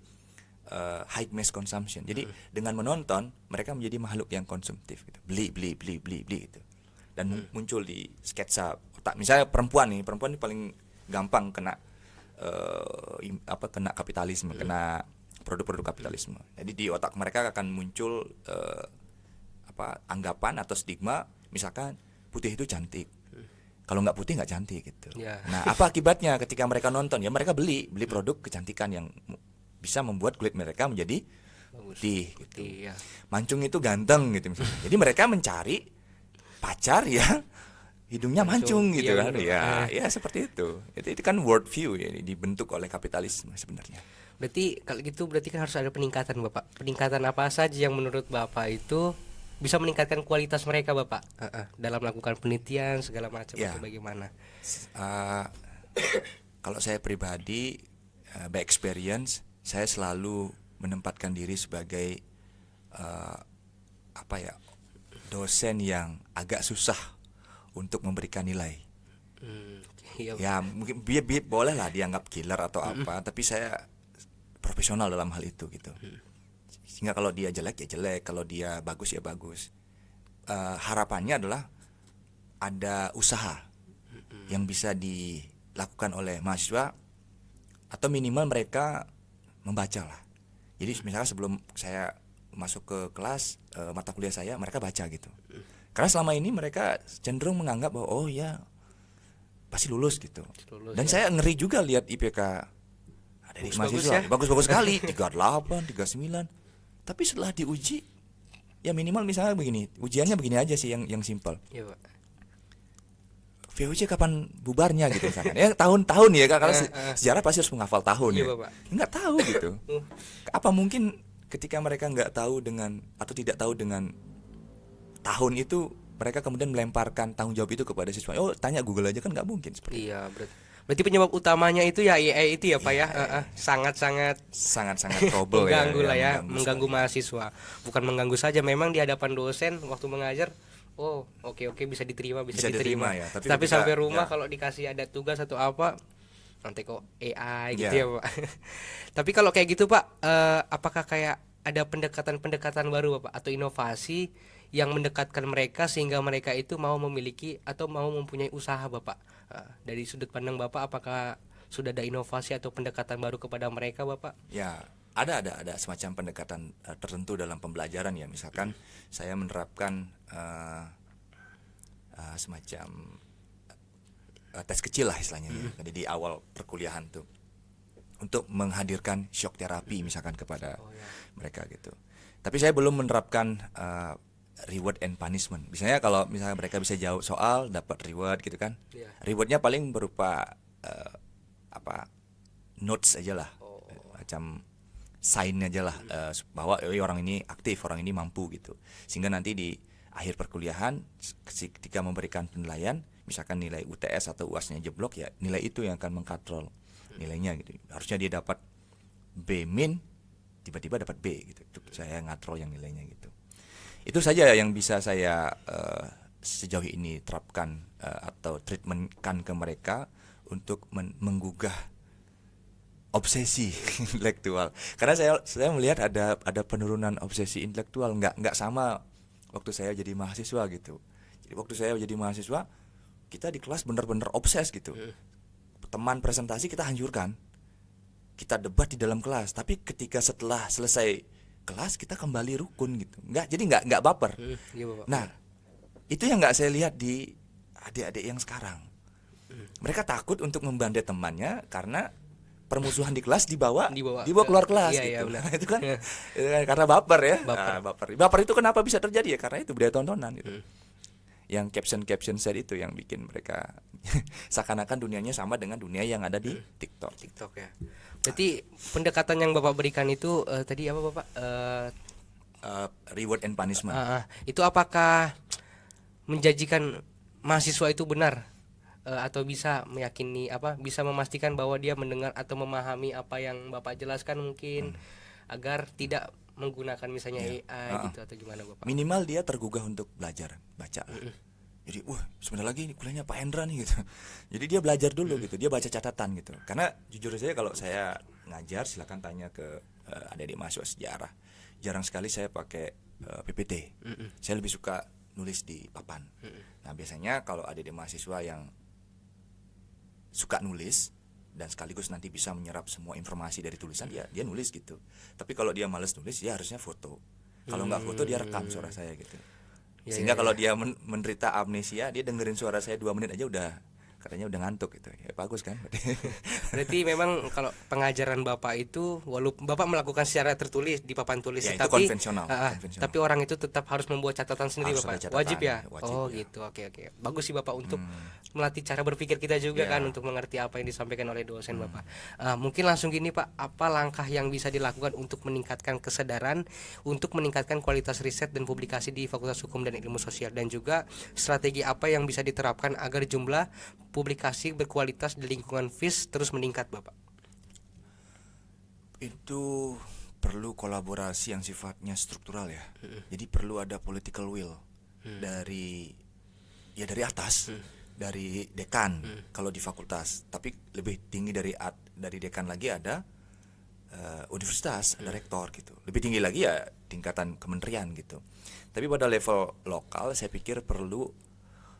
high mass consumption. Jadi dengan menonton mereka menjadi makhluk yang konsumtif gitu. Beli gitu. Dan muncul di sketsa otak. Misalnya perempuan ini paling gampang kena kena kapitalisme, kena produk-produk kapitalisme. Jadi di otak mereka akan muncul anggapan atau stigma, misalkan putih itu cantik. Kalau nggak putih nggak cantik gitu. Nah, apa akibatnya ketika mereka nonton? Ya mereka beli produk kecantikan yang bisa membuat kulit mereka menjadi putih gitu. Mancung itu ganteng gitu misalnya. Jadi mereka mencari pacar yang hidungnya mancung gitu kan. Ya seperti itu. Itu kan world view ya, dibentuk oleh kapitalisme sebenarnya. Berarti kalau gitu kan harus ada peningkatan Bapak. Peningkatan apa saja yang menurut Bapak itu bisa meningkatkan kualitas mereka Bapak dalam melakukan penelitian segala macam atau bagaimana? Kalau saya pribadi by experience, saya selalu menempatkan diri sebagai dosen yang agak susah untuk memberikan nilai. Ya mungkin boleh lah dianggap killer atau apa, tapi saya profesional dalam hal itu gitu. Sehingga kalau dia jelek ya jelek, kalau dia bagus ya bagus. Harapannya adalah ada usaha yang bisa dilakukan oleh mahasiswa, atau minimal mereka membaca lah. Jadi misalnya sebelum saya masuk ke kelas mata kuliah saya, mereka baca gitu. Karena selama ini mereka cenderung menganggap bahwa oh ya pasti lulus gitu. Lulus, Dan ya. saya ngeri juga lihat IPK dari Bagus-bagus mahasiswa ya. bagus-bagus sekali 38, 39. Tapi setelah diuji ya minimal misalnya begini, ujiannya begini aja sih yang simpel. Iya, Pak. VOC kapan bubarnya gitu misalkan. Ya tahun-tahun ya karena sejarah pasti harus menghafal tahun Iya, ya. Bapak. Nggak tahu gitu. Apa mungkin ketika mereka nggak tahu dengan atau tidak tahu dengan tahun itu, mereka kemudian melemparkan tanggung jawab itu kepada siswa. Oh, tanya Google aja, kan nggak mungkin seperti itu. Iya, berarti penyebab utamanya itu ya AI itu ya, Pak ya. Sangat-sangat Sangat-sangat trouble ya. mengganggu lah ya, mengganggu sekali. mahasiswa. Bukan mengganggu saja, memang di hadapan dosen waktu mengajar, oh oke bisa diterima, bisa diterima. ya, tapi Tapi ketika- sampai rumah ya. kalau dikasih ada tugas atau apa, nanti kok AI gitu Ya. ya, Pak. Tapi kalau kayak gitu, Pak, apakah kayak ada pendekatan-pendekatan baru, Bapak, atau inovasi yang mendekatkan mereka sehingga mereka itu mau memiliki atau mau mempunyai usaha, Bapak? Dari sudut pandang Bapak, apakah sudah ada inovasi atau pendekatan baru kepada mereka, Bapak? Ya, ada semacam pendekatan tertentu dalam pembelajaran ya. Misalkan saya menerapkan semacam tes kecil lah istilahnya ya. Jadi di awal perkuliahan tuh untuk menghadirkan shock terapi misalkan kepada mereka gitu. Tapi saya belum menerapkan reward and punishment. Misalnya kalau misalnya mereka bisa jawab soal dapat reward gitu kan. Iya. Rewardnya paling berupa notes aja lah. Macam sign aja lah bahwa orang ini aktif, orang ini mampu gitu. Sehingga nanti di akhir perkuliahan ketika memberikan penilaian, misalkan nilai UTS atau UAS-nya jeblok, ya nilai itu yang akan mengkatrol nilainya gitu. Harusnya dia dapat B min, tiba-tiba dapat B gitu. Itu saya ngatrol yang nilainya gitu. Itu saja yang bisa saya sejauh ini terapkan atau treatmentkan ke mereka untuk menggugah obsesi intelektual. Karena saya melihat ada penurunan obsesi intelektual, nggak sama waktu saya jadi mahasiswa gitu. Jadi waktu saya jadi mahasiswa, kita di kelas benar-benar obses gitu. Teman presentasi kita hancurkan, kita debat di dalam kelas. Tapi ketika setelah selesai kelas kita kembali rukun gitu. Jadi nggak baper. Iya, Bapak. Nah, itu yang nggak saya lihat di adik-adik yang sekarang. Mereka takut untuk membantai temannya karena permusuhan di kelas dibawa keluar kelas iya, gitu. benar. Itu kan karena baper ya. Baper. Baper itu kenapa bisa terjadi ya? Karena itu budaya tontonan gitu. Yang caption set itu yang bikin mereka seakan-akan dunianya sama dengan dunia yang ada di TikTok. TikTok ya. Berarti pendekatan yang Bapak berikan itu tadi apa, Bapak? Reward and punishment. Itu apakah menjanjikan mahasiswa itu benar atau bisa meyakini bisa memastikan bahwa dia mendengar atau memahami apa yang Bapak jelaskan mungkin agar tidak menggunakan misalnya AI gitu atau gimana, Bapak? Minimal dia tergugah untuk belajar baca. Jadi sebentar lagi ini kuliahnya Pak Hendra nih gitu. Jadi dia belajar dulu gitu, dia baca catatan gitu. Karena jujur saja kalau saya ngajar, silakan tanya ke adik-adik mahasiswa sejarah. Jarang sekali saya pakai PPT. Saya lebih suka nulis di papan. Nah biasanya kalau adik-adik mahasiswa yang suka nulis dan sekaligus nanti bisa menyerap semua informasi dari tulisan, dia nulis gitu. Tapi kalau dia malas nulis, dia harusnya foto. Kalau nggak foto, dia rekam suara saya gitu. Sehingga kalau dia menderita amnesia, dia dengerin suara saya 2 menit aja udah katanya udah ngantuk gitu. Ya bagus kan? Berarti memang kalau pengajaran Bapak itu walaupun Bapak melakukan secara tertulis di papan tulis, Ya, itu tapi konvensional. tapi orang itu tetap harus membuat catatan sendiri, Harus Bapak. ada catatan, Wajib ya. wajib, Oh ya. gitu. Oke. Bagus sih Bapak untuk melatih cara berpikir kita juga Ya. kan untuk mengerti apa yang disampaikan oleh dosen Bapak. Mungkin langsung gini Pak, apa langkah yang bisa dilakukan untuk meningkatkan kesadaran, untuk meningkatkan kualitas riset dan publikasi di Fakultas Hukum dan Ilmu Sosial, dan juga strategi apa yang bisa diterapkan agar jumlah publikasi berkualitas di lingkungan FIS terus meningkat, Bapak? Itu perlu kolaborasi yang sifatnya struktural ya. Jadi perlu ada political will dari atas, dari dekan kalau di fakultas. Tapi lebih tinggi dari dekan lagi ada universitas, ada rektor gitu. Lebih tinggi lagi ya tingkatan kementerian gitu. Tapi pada level lokal saya pikir perlu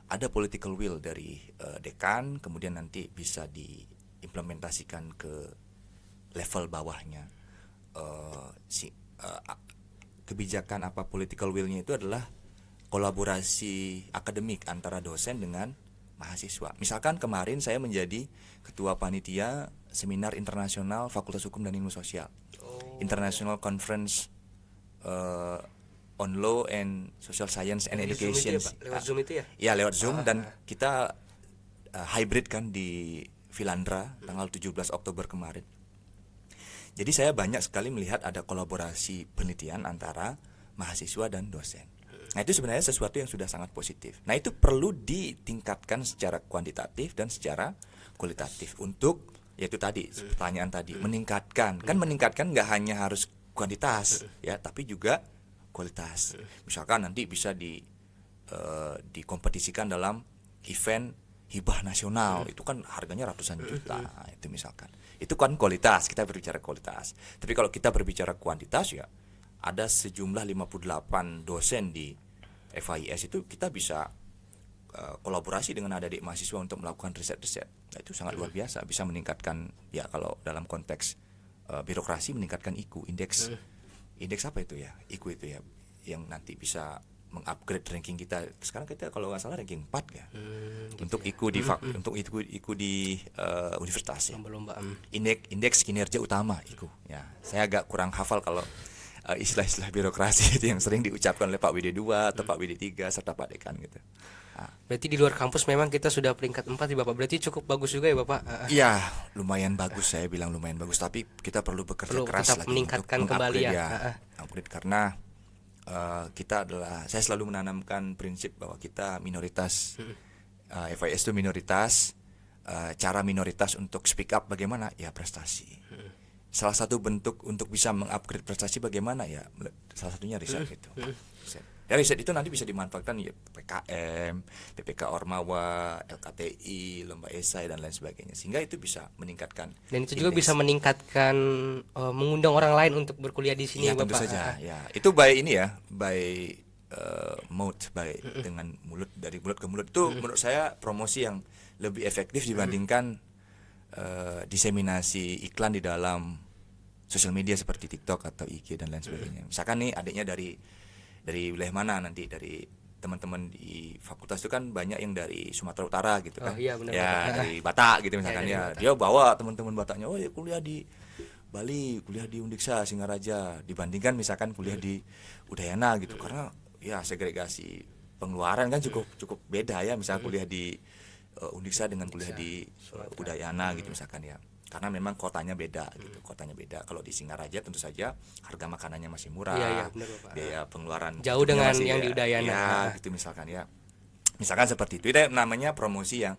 ada political will dari dekan, kemudian nanti bisa diimplementasikan ke level bawahnya. Kebijakan apa political will-nya itu adalah kolaborasi akademik antara dosen dengan mahasiswa. Misalkan kemarin saya menjadi ketua panitia seminar internasional Fakultas Hukum dan Ilmu Sosial, International Conference on Law and Social Science and Education. Lewat Zoom itu ya? Ya, lewat Zoom. Dan kita hybrid kan di Philandra tanggal 17 Oktober kemarin. Jadi saya banyak sekali melihat ada kolaborasi penelitian antara mahasiswa dan dosen. Nah, itu sebenarnya sesuatu yang sudah sangat positif. Nah, itu perlu ditingkatkan secara kuantitatif dan secara kualitatif untuk, yaitu tadi pertanyaan tadi, meningkatkan. Kan meningkatkan nggak hanya harus kuantitas ya, tapi juga kualitas. Misalkan nanti bisa dikompetisikan dalam event hibah nasional, itu kan harganya ratusan juta. Itu misalkan. Itu kan kualitas, kita berbicara kualitas. Tapi kalau kita berbicara kuantitas ya, ada sejumlah 58 dosen di FIS itu kita bisa kolaborasi dengan adik-adik mahasiswa untuk melakukan riset-riset. Nah, itu sangat luar biasa, bisa meningkatkan ya, kalau dalam konteks birokrasi meningkatkan IQ, indeks apa itu ya? IQ itu ya, yang nanti bisa mengupgrade ranking kita. Sekarang kita kalau nggak salah ranking 4 ya. Untuk IQ di untuk IQ di universitas ya. Indeks kinerja utama IQ. Ya, saya agak kurang hafal kalau istilah-istilah birokrasi itu yang sering diucapkan oleh Pak WD2 atau Pak WD3 serta Pak Dekan gitu. Berarti di luar kampus memang kita sudah peringkat 4 ya Bapak. Berarti cukup bagus juga ya Bapak. Iya, lumayan bagus, saya bilang lumayan bagus, tapi kita perlu bekerja keras lagi meningkatkan untuk kembali upgrade karena kita adalah, saya selalu menanamkan prinsip bahwa kita minoritas. FIS itu minoritas. Cara minoritas untuk speak up bagaimana? Ya prestasi. Salah satu bentuk untuk bisa mengupgrade prestasi bagaimana ya, salah satunya riset gitu. Ya, riset itu nanti bisa dimanfaatkan ya PKM, PPK Ormawa, LKTI, lomba esai dan lain sebagainya, sehingga itu bisa meningkatkan. Dan itu juga bisa meningkatkan mengundang orang lain untuk berkuliah di sini ya, Bapak. Tentu saja. Ya, itu by ini ya, by mouth, by dengan mulut, dari mulut ke mulut itu menurut saya promosi yang lebih efektif dibandingkan diseminasi iklan di dalam sosial media seperti TikTok atau IG dan lain sebagainya. Misalkan nih adiknya dari wilayah mana, nanti dari teman-teman di fakultas itu kan banyak yang dari Sumatera Utara gitu kan. Iya, benar, ya dari Batak gitu misalkan ya. Dia bawa teman-teman Bataknya, oh ya kuliah di Bali, kuliah di Undiksa Singaraja, dibandingkan misalkan kuliah di Udayana gitu. Karena ya segregasi pengeluaran kan cukup beda ya, misalnya kuliah di Undiksa dengan kuliah di Udayana gitu misalkan ya. Karena memang kotanya beda gitu, kotanya beda. Kalau di Singaraja tentu saja harga makanannya masih murah, benar, Bapak. biaya pengeluaran jauh dengan yang ya, di Udayana. Ya, gitu misalkan ya. Misalkan seperti itu namanya promosi yang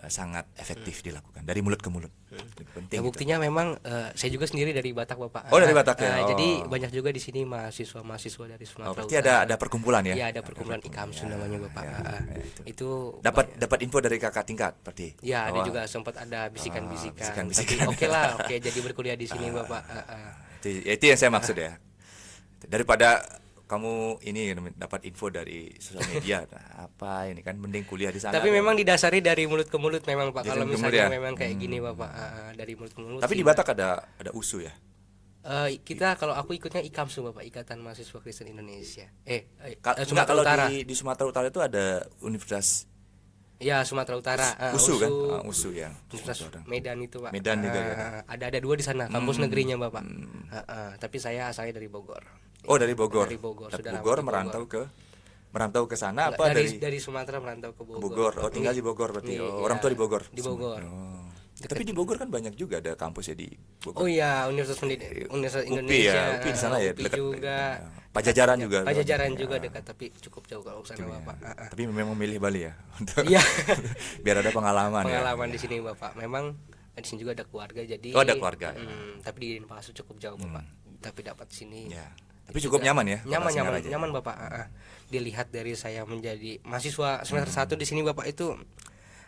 sangat efektif dilakukan dari mulut ke mulut. Ya, Penting. buktinya gitu. Memang saya juga sendiri dari Batak Bapak. Oh, dari Batak ya. Jadi banyak juga di sini mahasiswa dari Sumatera berarti Utara. ada perkumpulan ya? Iya, ada perkumpulan IKAMSU namanya Bapak. Itu dapat info dari kakak tingkat berarti. Ya, ada juga sempat ada bisikan-bisikan. bisikan-bisikan. Tapi oke jadi berkuliah di sini Bapak. Itu yang saya maksud ya. Daripada kamu ini dapat info dari sosial media, nah, apa ini kan mending kuliah di sana. Tapi memang didasari dari mulut ke mulut memang Pak. Dari Kalau mulut misalnya ya? memang kayak gini Bapak, dari mulut ke mulut. Tapi sih, di Batak ada USU ya? kita kalau aku ikutnya IKAMSU Bapak, Ikatan Mahasiswa Kristen Indonesia. Enggak, kalau di Sumatera Utara itu ada universitas. Ya, Sumatera Utara. USU kan? USU ya. Universitas Medan itu Pak. Medan juga ya. Ada dua di sana, kampus negerinya Bapak. Tapi saya asalnya dari Bogor. Oh, dari Bogor. Dari Bogor. Dari Sudah Bogor lama di merantau ke sana Enggak, apa dari Sumatera merantau ke Bogor. Bogor. Oh, tinggal di Bogor berarti. Orang tua di Bogor. Di Bogor. Oh. Tapi di Bogor kan banyak juga ada kampus ya di Bogor. Oh iya, Universitas Indonesia. Ya, UPI di sana ya, UPI dekat juga. Pajajaran juga. Pajajaran juga dekat, tapi cukup jauh kalau sana Bapak. Tapi memang memilih Bali ya untuk Iya. biar ada pengalaman di sini Bapak. Memang di sini juga ada keluarga, jadi ada keluarga. Tapi di Denpasar cukup jauh Bapak. Tapi dapat sini. Ya. Tapi cukup nyaman ya. Nyaman Bapak. Dilihat dari saya menjadi mahasiswa semester 1 di sini Bapak, itu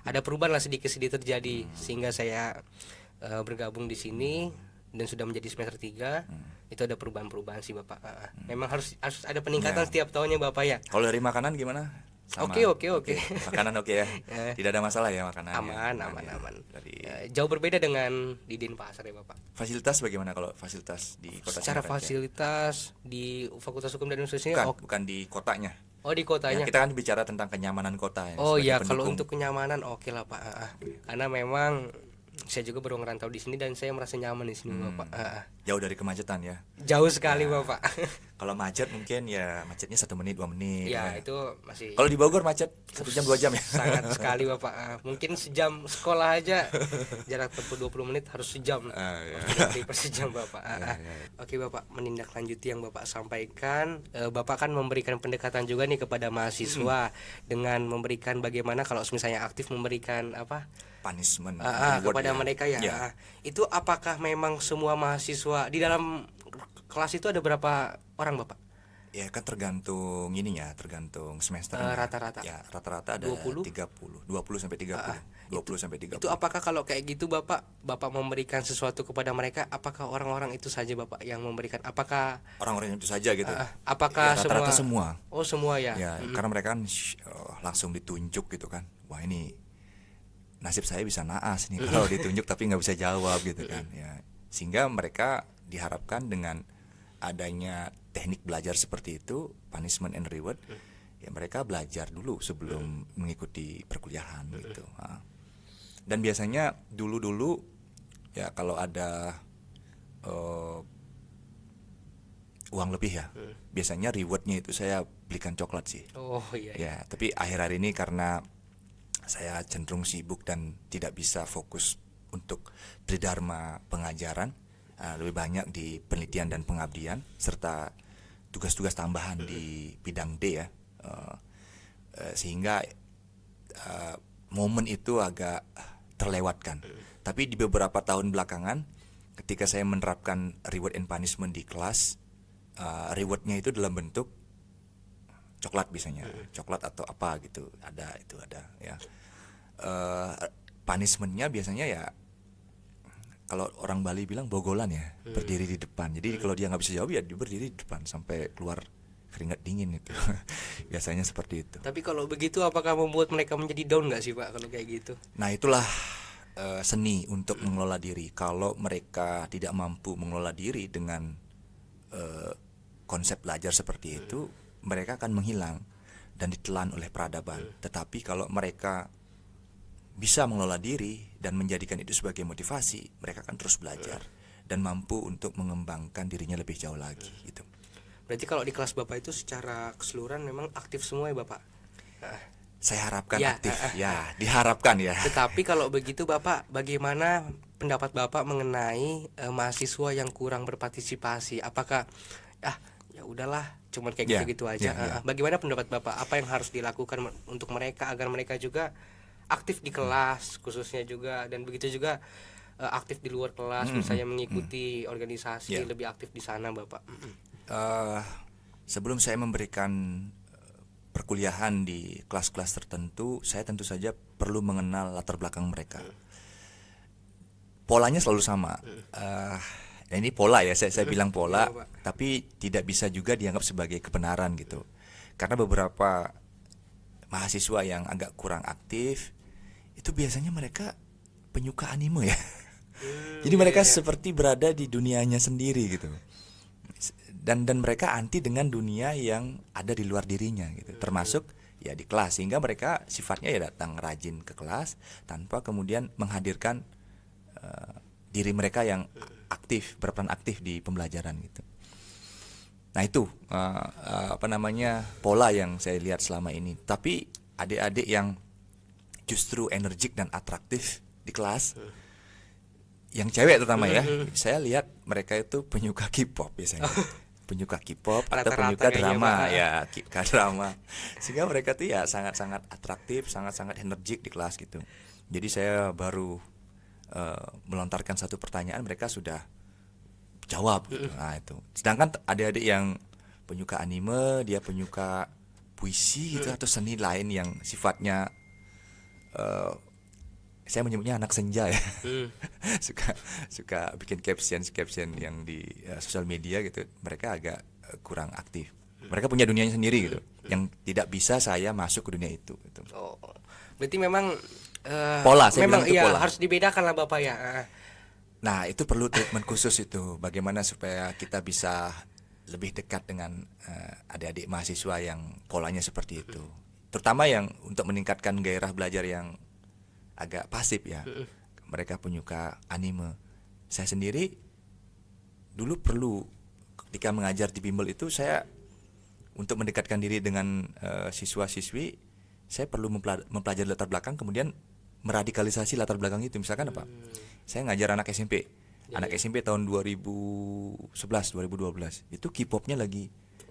ada perubahan lah sedikit terjadi, sehingga saya bergabung di sini dan sudah menjadi semester 3. Itu ada perubahan sih Bapak. Memang harus ada peningkatan setiap tahunnya Bapak ya. Kalau dari makanan gimana? sama. Oke. Makanan oke ya. Tidak ada masalah ya makanan. Aman. Dari Jauh berbeda dengan di Denpasar ya Bapak. fasilitas bagaimana kalau fasilitas di kota Secara Singaraja? fasilitas di Fakultas Hukum dan Universitas Bukan, ini bukan di kotanya. oh di Ya, kotanya. kita kan bicara tentang kenyamanan kota ya, Oh sebagai ya, kalau pendukung. untuk kenyamanan oke lah Pak. Karena memang saya juga baru ngerantau di sini dan saya merasa nyaman di sini Bapak. Jauh dari kemacetan ya. Jauh sekali Bapak. Kalau macet mungkin ya macetnya 1 menit 2 menit. Ya itu masih Kalau di Bogor macet 1 jam 2 jam ya. sangat sekali Bapak. Mungkin sejam sekolah aja jarak tempuh 20 menit harus sejam. Ya. Dari per sejam Bapak. Oke Bapak, menindaklanjuti yang Bapak sampaikan, Bapak kan memberikan pendekatan juga nih kepada mahasiswa dengan memberikan bagaimana kalau misalnya aktif memberikan apa Punishment reward kepada ya. mereka ya. Ya. Itu apakah memang semua mahasiswa di dalam kelas itu ada berapa orang Bapak? Ya kan tergantung ininya, tergantung semester. Rata-rata. Ya, rata-rata ada 20? 20 sampai 30. 20 sampai 30. Itu apakah kalau kayak gitu Bapak memberikan sesuatu kepada mereka, apakah orang-orang itu saja Bapak yang memberikan? Apakah Orang-orang itu saja gitu. apakah Ya, rata-rata semua. Oh, semua ya. Ya, karena mereka kan langsung ditunjuk gitu kan. Wah, ini nasib saya bisa naas nih kalau ditunjuk tapi nggak bisa jawab gitu kan. Ya, sehingga mereka diharapkan dengan adanya teknik belajar seperti itu, punishment and reward, ya mereka belajar dulu sebelum mengikuti perkuliahan gitu. Dan biasanya dulu ya kalau ada uang lebih ya, biasanya rewardnya itu saya belikan coklat sih. Oh iya. Ya, tapi akhir-akhir ini karena saya cenderung sibuk dan tidak bisa fokus untuk tridharma pengajaran, lebih banyak di penelitian dan pengabdian serta tugas-tugas tambahan di bidang D ya, sehingga momen itu agak terlewatkan. Tapi di beberapa tahun belakangan, ketika saya menerapkan reward and punishment di kelas, rewardnya itu dalam bentuk coklat biasanya, coklat atau apa gitu, ada ya. Punishmentnya biasanya ya kalau orang Bali bilang bogolan ya, berdiri di depan. Jadi kalau dia nggak bisa jawab ya dia berdiri di depan sampai keluar keringat dingin itu. Biasanya seperti itu. Tapi kalau begitu apakah membuat mereka menjadi down nggak sih Pak kalau kayak gitu? Nah itulah seni untuk mengelola diri. Kalau mereka tidak mampu mengelola diri dengan konsep belajar seperti itu, mereka akan menghilang dan ditelan oleh peradaban. Tetapi kalau mereka bisa mengelola diri dan menjadikan itu sebagai motivasi, mereka akan terus belajar dan mampu untuk mengembangkan dirinya lebih jauh lagi gitu. Berarti kalau di kelas Bapak itu secara keseluruhan memang aktif semua ya Bapak? Saya harapkan Ya, aktif, ya diharapkan ya. Tetapi kalau begitu Bapak, bagaimana pendapat Bapak mengenai mahasiswa yang kurang berpartisipasi? Apakah ya udahlah, cuman kayak gitu-gitu aja. Bagaimana pendapat Bapak? Apa yang harus dilakukan untuk mereka agar mereka juga aktif di kelas khususnya juga, dan begitu juga aktif di luar kelas, misalnya mengikuti organisasi, lebih aktif di sana Bapak? Sebelum saya memberikan perkuliahan di kelas-kelas tertentu, saya tentu saja perlu mengenal latar belakang mereka. Polanya selalu sama. Ini pola ya, saya bilang pola, tapi tidak bisa juga dianggap sebagai kebenaran gitu. Karena beberapa mahasiswa yang agak kurang aktif itu biasanya mereka penyuka anime ya. Jadi mereka seperti berada di dunianya sendiri gitu. Dan mereka anti dengan dunia yang ada di luar dirinya gitu, termasuk ya di kelas, sehingga mereka sifatnya ya datang rajin ke kelas tanpa kemudian menghadirkan diri mereka yang aktif, berperan aktif di pembelajaran gitu. Nah itu pola yang saya lihat selama ini. Tapi adik-adik yang justru energik dan atraktif di kelas, yang cewek terutama ya, saya lihat mereka itu penyuka K-pop biasanya. Penyuka K-pop atau penyuka drama ya, K-drama. Sehingga mereka tuh ya sangat-sangat atraktif, sangat-sangat energik di kelas gitu. Jadi saya baru melontarkan satu pertanyaan, mereka sudah jawab gitu. Nah itu. Sedangkan adik-adik yang penyuka anime, dia penyuka puisi gitu atau seni lain yang sifatnya saya menyebutnya anak senja ya. suka bikin caption yang di sosial media gitu. Mereka agak kurang aktif. Mereka punya dunianya sendiri gitu. yang tidak bisa saya masuk ke dunia itu gitu. Oh, berarti memang Pola, saya memang bilang itu iya pola. harus dibedakan lah Bapak ya. Nah, itu perlu treatment khusus itu. Bagaimana supaya kita bisa lebih dekat dengan adik-adik mahasiswa yang polanya seperti itu. Terutama yang untuk meningkatkan gairah belajar yang agak pasif ya. Mereka penyuka anime. Saya sendiri dulu perlu ketika mengajar di bimbel itu, saya untuk mendekatkan diri dengan siswa-siswi, saya perlu mempelajari latar belakang, kemudian meradikalisasi latar belakang itu. Misalkan apa? Saya ngajar anak SMP. Anak SMP tahun 2011, 2012. Itu K-popnya lagi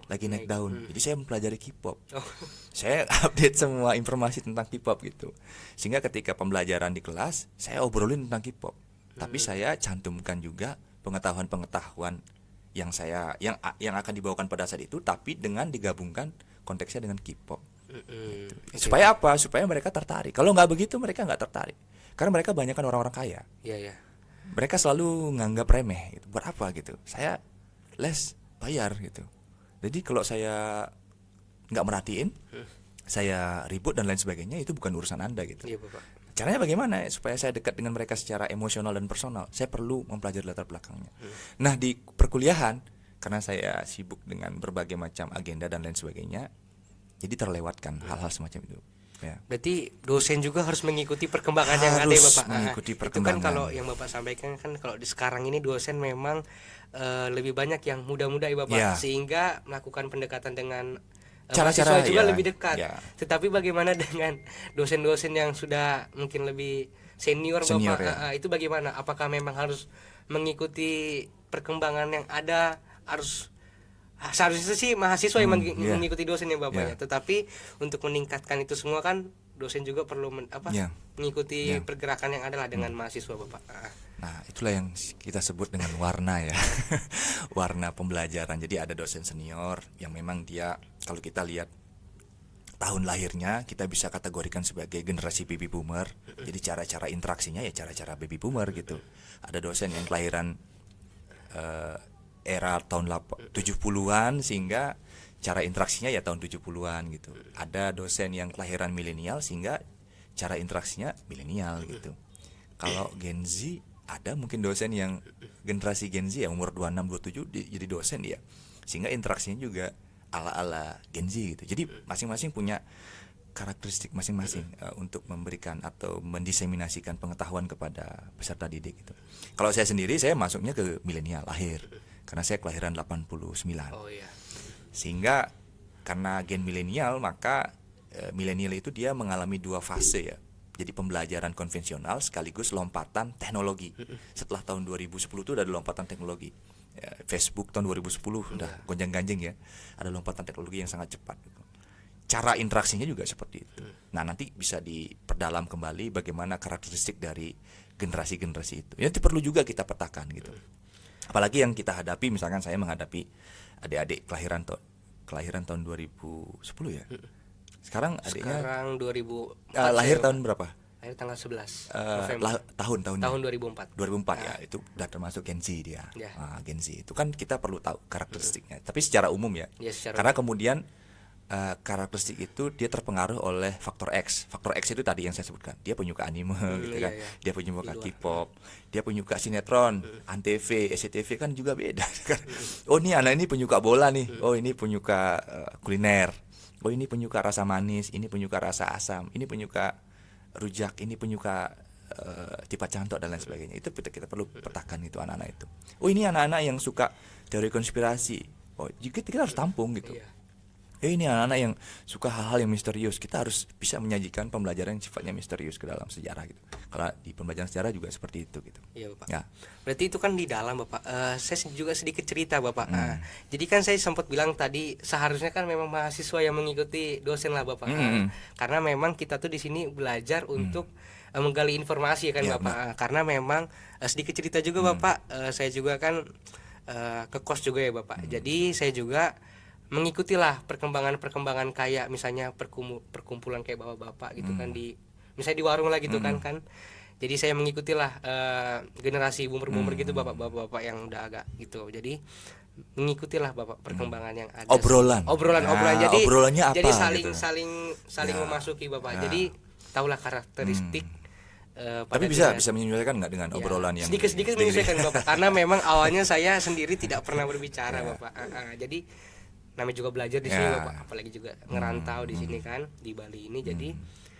naik daun. Jadi saya mempelajari K-pop. Saya update semua informasi tentang K-pop gitu. Sehingga ketika pembelajaran di kelas, saya obrolin tentang K-pop. Tapi saya cantumkan juga pengetahuan-pengetahuan yang akan dibawakan pada saat itu, tapi dengan digabungkan konteksnya dengan K-pop. Gitu. Supaya apa? Supaya mereka tertarik. Kalau nggak begitu mereka nggak tertarik. Karena mereka banyak kan orang-orang kaya. Iya. Mereka selalu nganggap remeh gitu. Buat apa gitu? Saya les bayar gitu. Jadi kalau saya nggak merhatiin, saya ribut dan lain sebagainya, itu bukan urusan Anda gitu. Iya Bapak. Caranya bagaimana supaya saya dekat dengan mereka secara emosional dan personal? Saya perlu mempelajari latar belakangnya. Nah, di perkuliahan, karena saya sibuk dengan berbagai macam agenda dan lain sebagainya, jadi terlewatkan hal-hal semacam itu. Ya. Berarti dosen juga harus mengikuti perkembangan yang ada ya Harus Bapak. mengikuti Itu kan perkembangan. kalau yang Bapak sampaikan kan kalau di sekarang ini dosen memang lebih banyak yang muda-muda ya Bapak, Ya. sehingga melakukan pendekatan dengan Cara-cara, mahasiswa juga ya, lebih dekat. ya. Tetapi bagaimana dengan dosen-dosen yang sudah mungkin lebih senior Senior, Bapak? ya. Itu bagaimana? Apakah memang harus mengikuti perkembangan yang ada, seharusnya sih mahasiswa yang ya. mengikuti dosen ya Bapak Ya. ya. Tetapi untuk meningkatkan itu semua kan dosen juga perlu Ya. mengikuti Ya. pergerakan yang ada lah dengan mahasiswa Bapak. Nah, itulah yang kita sebut dengan warna ya. Warna pembelajaran. Jadi ada dosen senior yang memang dia, kalau kita lihat tahun lahirnya, kita bisa kategorikan sebagai generasi baby boomer. Jadi cara-cara interaksinya ya cara-cara baby boomer gitu. Ada dosen yang kelahiran era tahun 70-an, sehingga cara interaksinya ya tahun 70-an gitu. Ada dosen yang kelahiran milenial, sehingga cara interaksinya milenial gitu. Kalau Gen Z, ada mungkin dosen yang generasi Gen Z yang umur 26 27 jadi dosen dia, sehingga interaksinya juga ala-ala Gen Z gitu. Jadi masing-masing punya karakteristik masing-masing untuk memberikan atau mendiseminasikan pengetahuan kepada peserta didik gitu. Kalau saya sendiri, saya masuknya ke milenial akhir karena saya kelahiran 89. Oh iya. Sehingga karena gen milenial, maka milenial itu dia mengalami dua fase ya. Jadi pembelajaran konvensional sekaligus lompatan teknologi. Setelah tahun 2010 itu ada lompatan teknologi. Ya, Facebook tahun 2010 udah gonjang-ganjing ya. Ada lompatan teknologi yang sangat cepat. Cara interaksinya juga seperti itu. Nah, nanti bisa diperdalam kembali bagaimana karakteristik dari generasi-generasi itu. Itu perlu juga kita petakan gitu. Apalagi yang kita hadapi, misalkan saya menghadapi adik-adik kelahiran tahun 2010 ya. Sekarang adiknya Sekarang 2004 lahir saya, tahun Bapak. berapa? Lahir tanggal 11 November. Tahunnya. Tahun 2004. 2004 ya, itu udah termasuk Gen Z dia. Ya. Gen Z itu kan kita perlu tahu karakteristiknya. Tapi secara umum ya. Ya, secara Karena kemudian karakteristik itu dia terpengaruh oleh faktor X. Faktor X itu tadi yang saya sebutkan. Dia penyuka anime gitu kan. iya. Dia penyuka K-pop, dia penyuka sinetron, Antv, SCTV kan juga beda kan. Oh, ini anak ini penyuka bola nih. Oh, ini penyuka kuliner. Oh, ini penyuka rasa manis, ini penyuka rasa asam, ini penyuka rujak, ini penyuka tipat cantok dan lain sebagainya. Itu kita perlu petakan itu anak-anak itu. Oh, ini anak-anak yang suka teori konspirasi. Oh, juga kita harus tampung gitu. Iya. Ini anak-anak yang suka hal-hal yang misterius. Kita harus bisa menyajikan pembelajaran yang sifatnya misterius ke dalam sejarah gitu. Kalau di pembelajaran sejarah juga seperti itu gitu. Iya Bapak. Ya. Berarti itu kan di dalam Bapak. Saya juga sedikit cerita Bapak. Jadi kan saya sempat bilang tadi seharusnya kan memang mahasiswa yang mengikuti dosen lah Bapak. Karena memang kita tuh di sini belajar untuk menggali informasi ya kan Ya, Bapak. Karena memang sedikit cerita juga Bapak. Saya juga kan ke kos juga ya Bapak. Jadi saya juga mengikutilah perkembangan kayak misalnya perkumpulan kayak bapak-bapak gitu kan di misalnya di warung lah gitu kan. Jadi saya mengikutilah generasi boomer gitu bapak-bapak yang udah agak gitu. Jadi mengikutilah Bapak perkembangan yang ada. Obrolan. Obrolan. Nah, Jadi obrolannya apa jadi saling gitu? saling Ya. memasuki Bapak. Jadi tahulah karakteristik Tapi bisa menyesuaikan nggak dengan ya, obrolan yang sedikit menyesuaikan Bapak, karena memang awalnya saya sendiri tidak pernah berbicara Bapak. Jadi namanya juga belajar di sini Bapak, apalagi juga ngerantau di sini kan di Bali ini. Jadi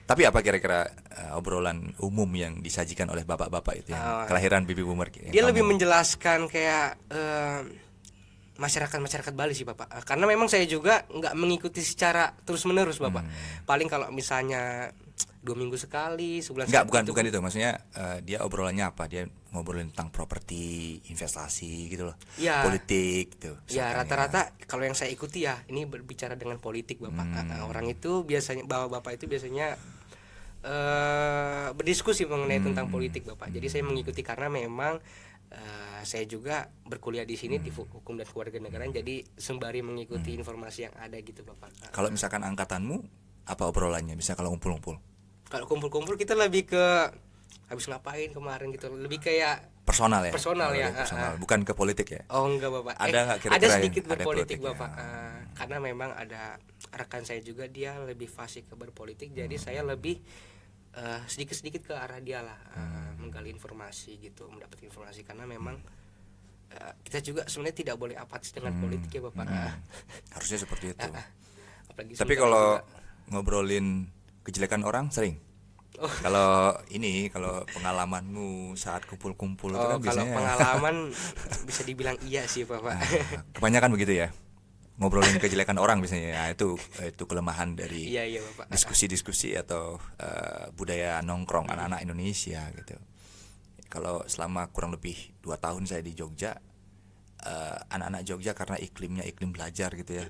Tapi apa kira-kira obrolan umum yang disajikan oleh bapak-bapak itu yang kelahiran baby boomer? dia lebih menjelaskan kayak masyarakat Bali sih Bapak. Karena memang saya juga nggak mengikuti secara terus menerus Bapak. Paling kalau misalnya 2 minggu sekali, sebulan sekali. Bukan itu maksudnya. Dia obrolannya apa? Dia ngobrolin tentang properti, investasi gitu loh, ya, politik gitu. Ya rata-rata kalau yang saya ikuti ya ini berbicara dengan politik Bapak. Orang itu biasanya bapak itu biasanya berdiskusi mengenai tentang politik Bapak. Jadi saya mengikuti karena memang saya juga berkuliah di sini di hukum dan kewarganegaraan, jadi sembari mengikuti informasi yang ada gitu Bapak. Kalau misalkan angkatanmu apa obrolannya? Bisa kalau ngumpul-ngumpul? Kalau kumpul-kumpul kita lebih ke habis ngapain kemarin gitu, lebih kayak Personal ya. Personal ya. Personal. Bukan ke politik ya. Oh enggak Bapak. Ada nggak kira-kira ada yang sedikit ada berpolitik politiknya? Bapak. Karena memang ada rekan saya juga dia lebih fasih ke berpolitik, jadi saya lebih sedikit-sedikit ke arah dia lah, menggali informasi gitu, mendapat informasi karena memang kita juga sebenarnya tidak boleh apatis dengan politik ya Bapak. Harusnya seperti itu. Apalagi Tapi sebentar kalau juga. ngobrolin kejelekan orang sering. Kalau pengalamanmu saat kumpul-kumpul itu kan kalau biasanya pengalaman bisa dibilang iya sih Bapak. kebanyakan begitu ya. Ngobrolin kejelekan orang biasanya. Ya, itu kelemahan dari Iya Bapak. diskusi-diskusi atau budaya nongkrong anak-anak Indonesia gitu. Kalau selama kurang lebih 2 tahun saya di Jogja, anak-anak Jogja karena iklimnya iklim belajar gitu ya.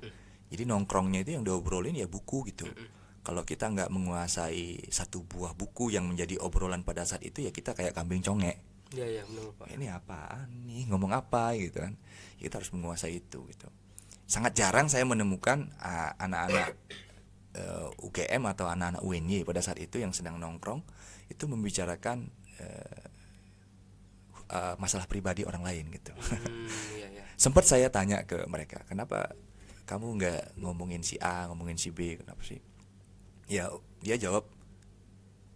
Jadi nongkrongnya itu yang diobrolin ya buku gitu. Kalau kita nggak menguasai satu buah buku yang menjadi obrolan pada saat itu, ya kita kayak kambing congek. Iya benar Pak. Ini apaan nih, ngomong apa gitu kan. Kita harus menguasai itu gitu. Sangat jarang saya menemukan anak-anak UGM atau anak-anak UNY pada saat itu yang sedang nongkrong itu membicarakan masalah pribadi orang lain gitu. Iya. Sempat saya tanya ke mereka, kenapa kamu nggak ngomongin si A, ngomongin si B, kenapa sih? Ya dia jawab,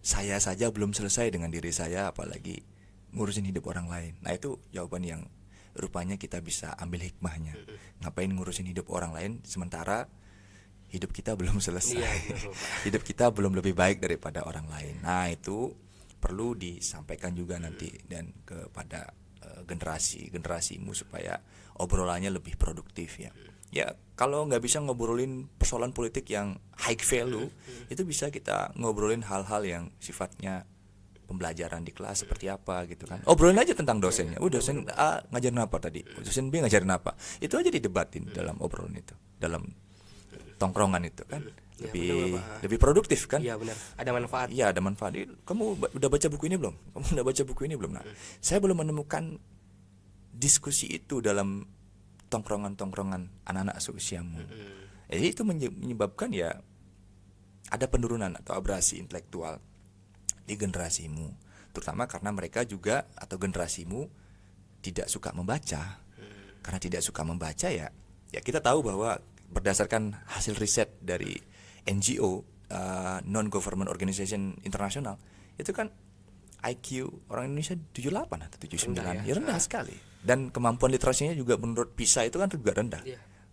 saya saja belum selesai dengan diri saya, apalagi ngurusin hidup orang lain. Nah itu jawaban yang rupanya kita bisa ambil hikmahnya. Ngapain ngurusin hidup orang lain sementara hidup kita belum selesai. Hidup kita belum lebih baik daripada orang lain. Nah itu perlu disampaikan juga nanti dan kepada generasimu supaya obrolannya lebih produktif ya. Ya kalau nggak bisa ngobrolin persoalan politik yang high value, itu bisa kita ngobrolin hal-hal yang sifatnya pembelajaran di kelas seperti apa gitu kan. Obrolin aja tentang dosennya. Dosen A ngajarin apa tadi? Dosen B ngajarin apa? Itu aja didebatin dalam obrolan itu, dalam tongkrongan itu kan. Lebih produktif kan? Iya benar. Ada manfaat. Iya ada manfaat. Kamu udah baca buku ini belum? Kamu udah baca buku ini belum? Nah, saya belum menemukan diskusi itu dalam tongkrongan anak-anak seusiamu. Jadi itu menyebabkan ya ada penurunan atau abrasi intelektual di generasimu, terutama karena mereka juga atau generasimu tidak suka membaca. Karena tidak suka membaca ya kita tahu bahwa berdasarkan hasil riset dari NGO, non government organization internasional, itu kan IQ orang Indonesia 78 atau 79 ya rendah sekali. Dan kemampuan literasinya juga menurut PISA itu kan juga rendah.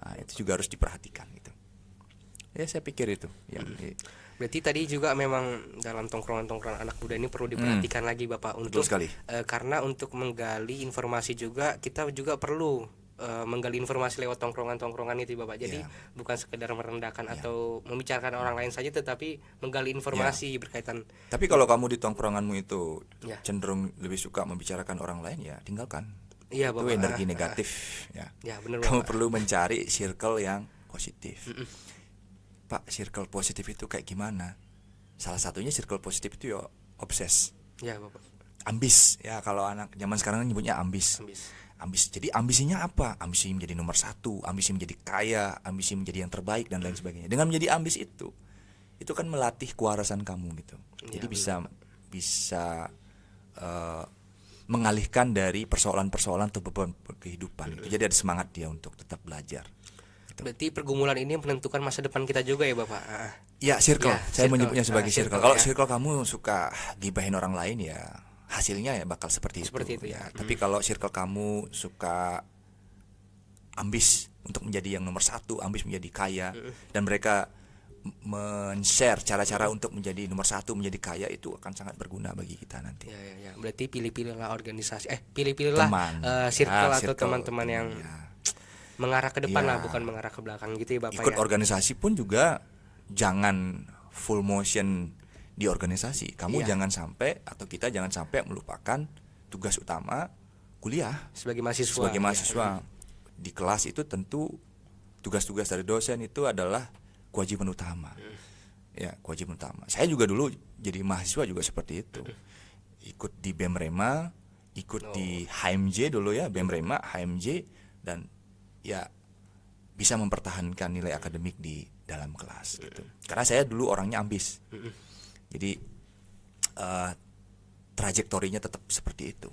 Nah, itu juga harus diperhatikan gitu. Ya saya pikir itu yang berarti tadi juga memang dalam tongkrongan anak muda ini perlu diperhatikan lagi Bapak untuk karena untuk menggali informasi juga kita juga perlu menggali informasi lewat tongkrongan itu Bapak. Jadi bukan sekedar merendahkan atau membicarakan orang lain saja, tetapi menggali informasi berkaitan. Tapi kalau kamu di tongkronganmu itu cenderung lebih suka membicarakan orang lain, ya tinggalkan. Iya itu Bapak. Energi negatif ya benar, kamu Bapak. perlu mencari circle yang positif. Pak, circle positif itu kayak gimana? Salah satunya circle positif itu ya obses. Ya Bapak. Ambis ya, kalau anak zaman sekarang nyebutnya ambis. Jadi ambisinya apa? Ambisi menjadi nomor 1, ambisi menjadi kaya, ambisi menjadi yang terbaik dan lain sebagainya. Dengan menjadi ambis itu kan melatih kewarasan kamu gitu. Jadi bisa mengalihkan dari persoalan-persoalan atau beban kehidupan. Jadi ada semangat dia untuk tetap belajar. Berarti pergumulan ini menentukan masa depan kita juga ya Bapak. Ya, circle. Ya, Saya circle. menyebutnya sebagai circle. Circle, Kalau ya. circle kamu suka gibahin orang lain, ya hasilnya ya bakal seperti itu ya. Tapi kalau circle kamu suka ambis untuk menjadi yang nomor satu, ambis menjadi kaya, dan mereka men-share cara-cara untuk menjadi nomor satu, menjadi kaya, itu akan sangat berguna bagi kita nanti. Ya. Berarti pilih-pilihlah organisasi, pilih-pilihlah Teman. circle atau Circle, teman-teman yang mengarah ke depan lah, bukan mengarah ke belakang gitu ya Bapak. Ikut organisasi pun juga jangan full motion di organisasi. Kamu jangan sampai, atau kita jangan sampai melupakan tugas utama kuliah sebagai mahasiswa. Di kelas itu tentu tugas-tugas dari dosen itu adalah kewajiban utama. Ya, kewajiban utama. Saya juga dulu jadi mahasiswa juga seperti itu. Ikut di BEM Rema, ikut di HMJ dulu ya, BEM Rema, HMJ, dan ya bisa mempertahankan nilai akademik di dalam kelas gitu. Karena saya dulu orangnya ambis. Jadi trajektorinya tetap seperti itu.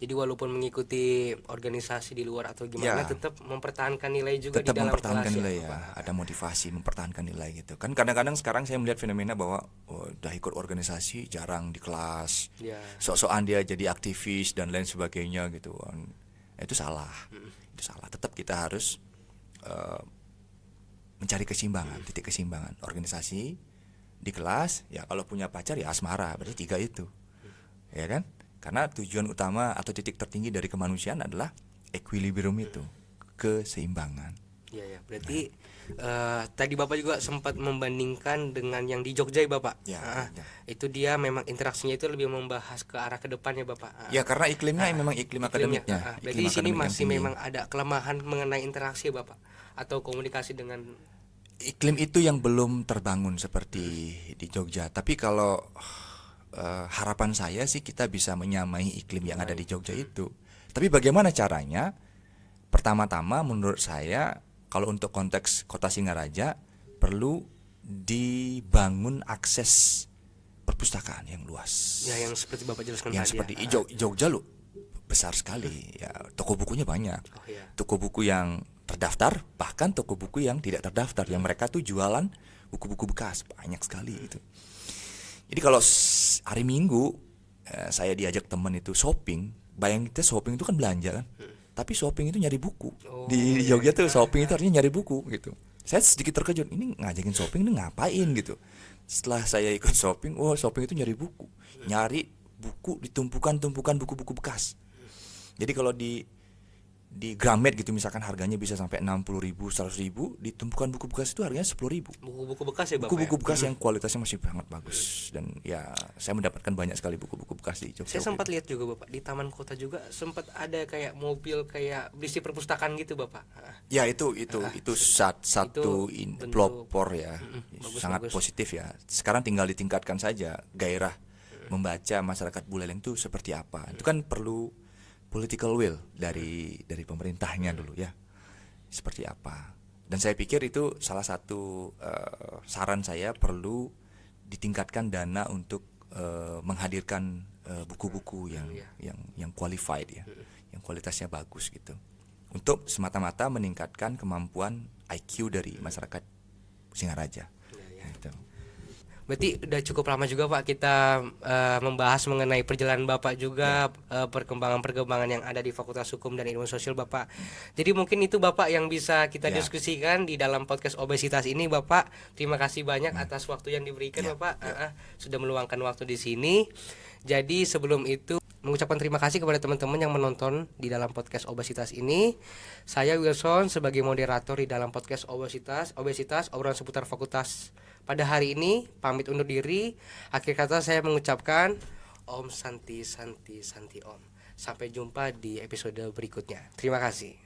Jadi walaupun mengikuti organisasi di luar atau gimana, tetap mempertahankan nilai juga tetap di dalam mempertahankan kelas nilai ya. Ada motivasi mempertahankan nilai gitu. Kan kadang-kadang sekarang saya melihat fenomena bahwa udah ikut organisasi jarang di kelas. Sok-sokan dia jadi aktivis dan lain sebagainya gitu. Itu salah. Itu salah. Tetap kita harus mencari keseimbangan, titik keseimbangan. Organisasi, di kelas, ya kalau punya pacar ya asmara, berarti 3 itu. Ya kan? Karena tujuan utama atau titik tertinggi dari kemanusiaan adalah equilibrium itu, keseimbangan. Iya, berarti tadi Bapak juga sempat membandingkan dengan yang di Jogja ya Bapak. Itu dia memang interaksinya itu lebih membahas ke arah ke depannya Bapak. Ya, karena iklimnya memang iklim akademiknya. Berarti di sini masih memang ada kelemahan mengenai interaksi ya Bapak, atau komunikasi dengan iklim itu yang belum terbangun seperti di Jogja. Tapi kalau harapan saya sih kita bisa menyamai iklim yang ada di Jogja itu. Tapi bagaimana caranya? Pertama-tama menurut saya, kalau untuk konteks Kota Singaraja, perlu dibangun akses perpustakaan yang luas. Ya, yang seperti Bapak jelaskan yang tadi. Seperti Jogja loh besar sekali. Ya, toko bukunya banyak. Toko buku yang terdaftar, bahkan toko buku yang tidak terdaftar, yang mereka tuh jualan buku-buku bekas banyak sekali gitu. Jadi kalau hari Minggu saya diajak teman itu shopping, bayangin kita shopping itu kan belanja kan, tapi shopping itu nyari buku. Di Jogja tuh shopping itu artinya nyari buku gitu. Saya sedikit terkejut, ini ngajakin shopping ini ngapain gitu. Setelah saya ikut shopping, shopping itu nyari buku, nyari buku di tumpukan buku-buku bekas. Jadi kalau di Gramet gitu misalkan harganya bisa sampai 60.000, 100.000, di tumpukan buku bekas itu harganya 10.000. Buku-buku bekas ya Bapak. Buku-buku bekas yang kualitasnya masih sangat bagus, dan ya saya mendapatkan banyak sekali buku-buku bekas di Jogja. Saya sempat lihat juga Bapak di taman kota juga sempat ada kayak mobil kayak berisi perpustakaan gitu Bapak. Ya itu satu pelopor ya, sangat positif ya. Sekarang tinggal ditingkatkan saja gairah membaca masyarakat Buleleng itu seperti apa. Itu kan perlu political will dari pemerintahnya dulu ya, seperti apa. Dan saya pikir itu salah satu saran saya, perlu ditingkatkan dana untuk menghadirkan buku-buku yang qualified ya, yang kualitasnya bagus gitu, untuk semata-mata meningkatkan kemampuan IQ dari masyarakat Singaraja. Gitu. Berarti udah cukup lama juga Pak kita membahas mengenai perjalanan Bapak juga, perkembangan-perkembangan yang ada di Fakultas Hukum dan Ilmu Sosial Bapak. Jadi mungkin itu Bapak yang bisa kita diskusikan di dalam podcast obesitas ini Bapak. Terima kasih banyak atas waktu yang diberikan Bapak. Sudah meluangkan waktu di sini. Jadi sebelum itu mengucapkan terima kasih kepada teman-teman yang menonton di dalam podcast obesitas ini. Saya Wilson sebagai moderator di dalam podcast obesitas obrolan seputar fakultas. Pada hari ini pamit undur diri. Akhir kata saya mengucapkan Om Santi Santi Santi Om. Sampai jumpa di episode berikutnya. Terima kasih.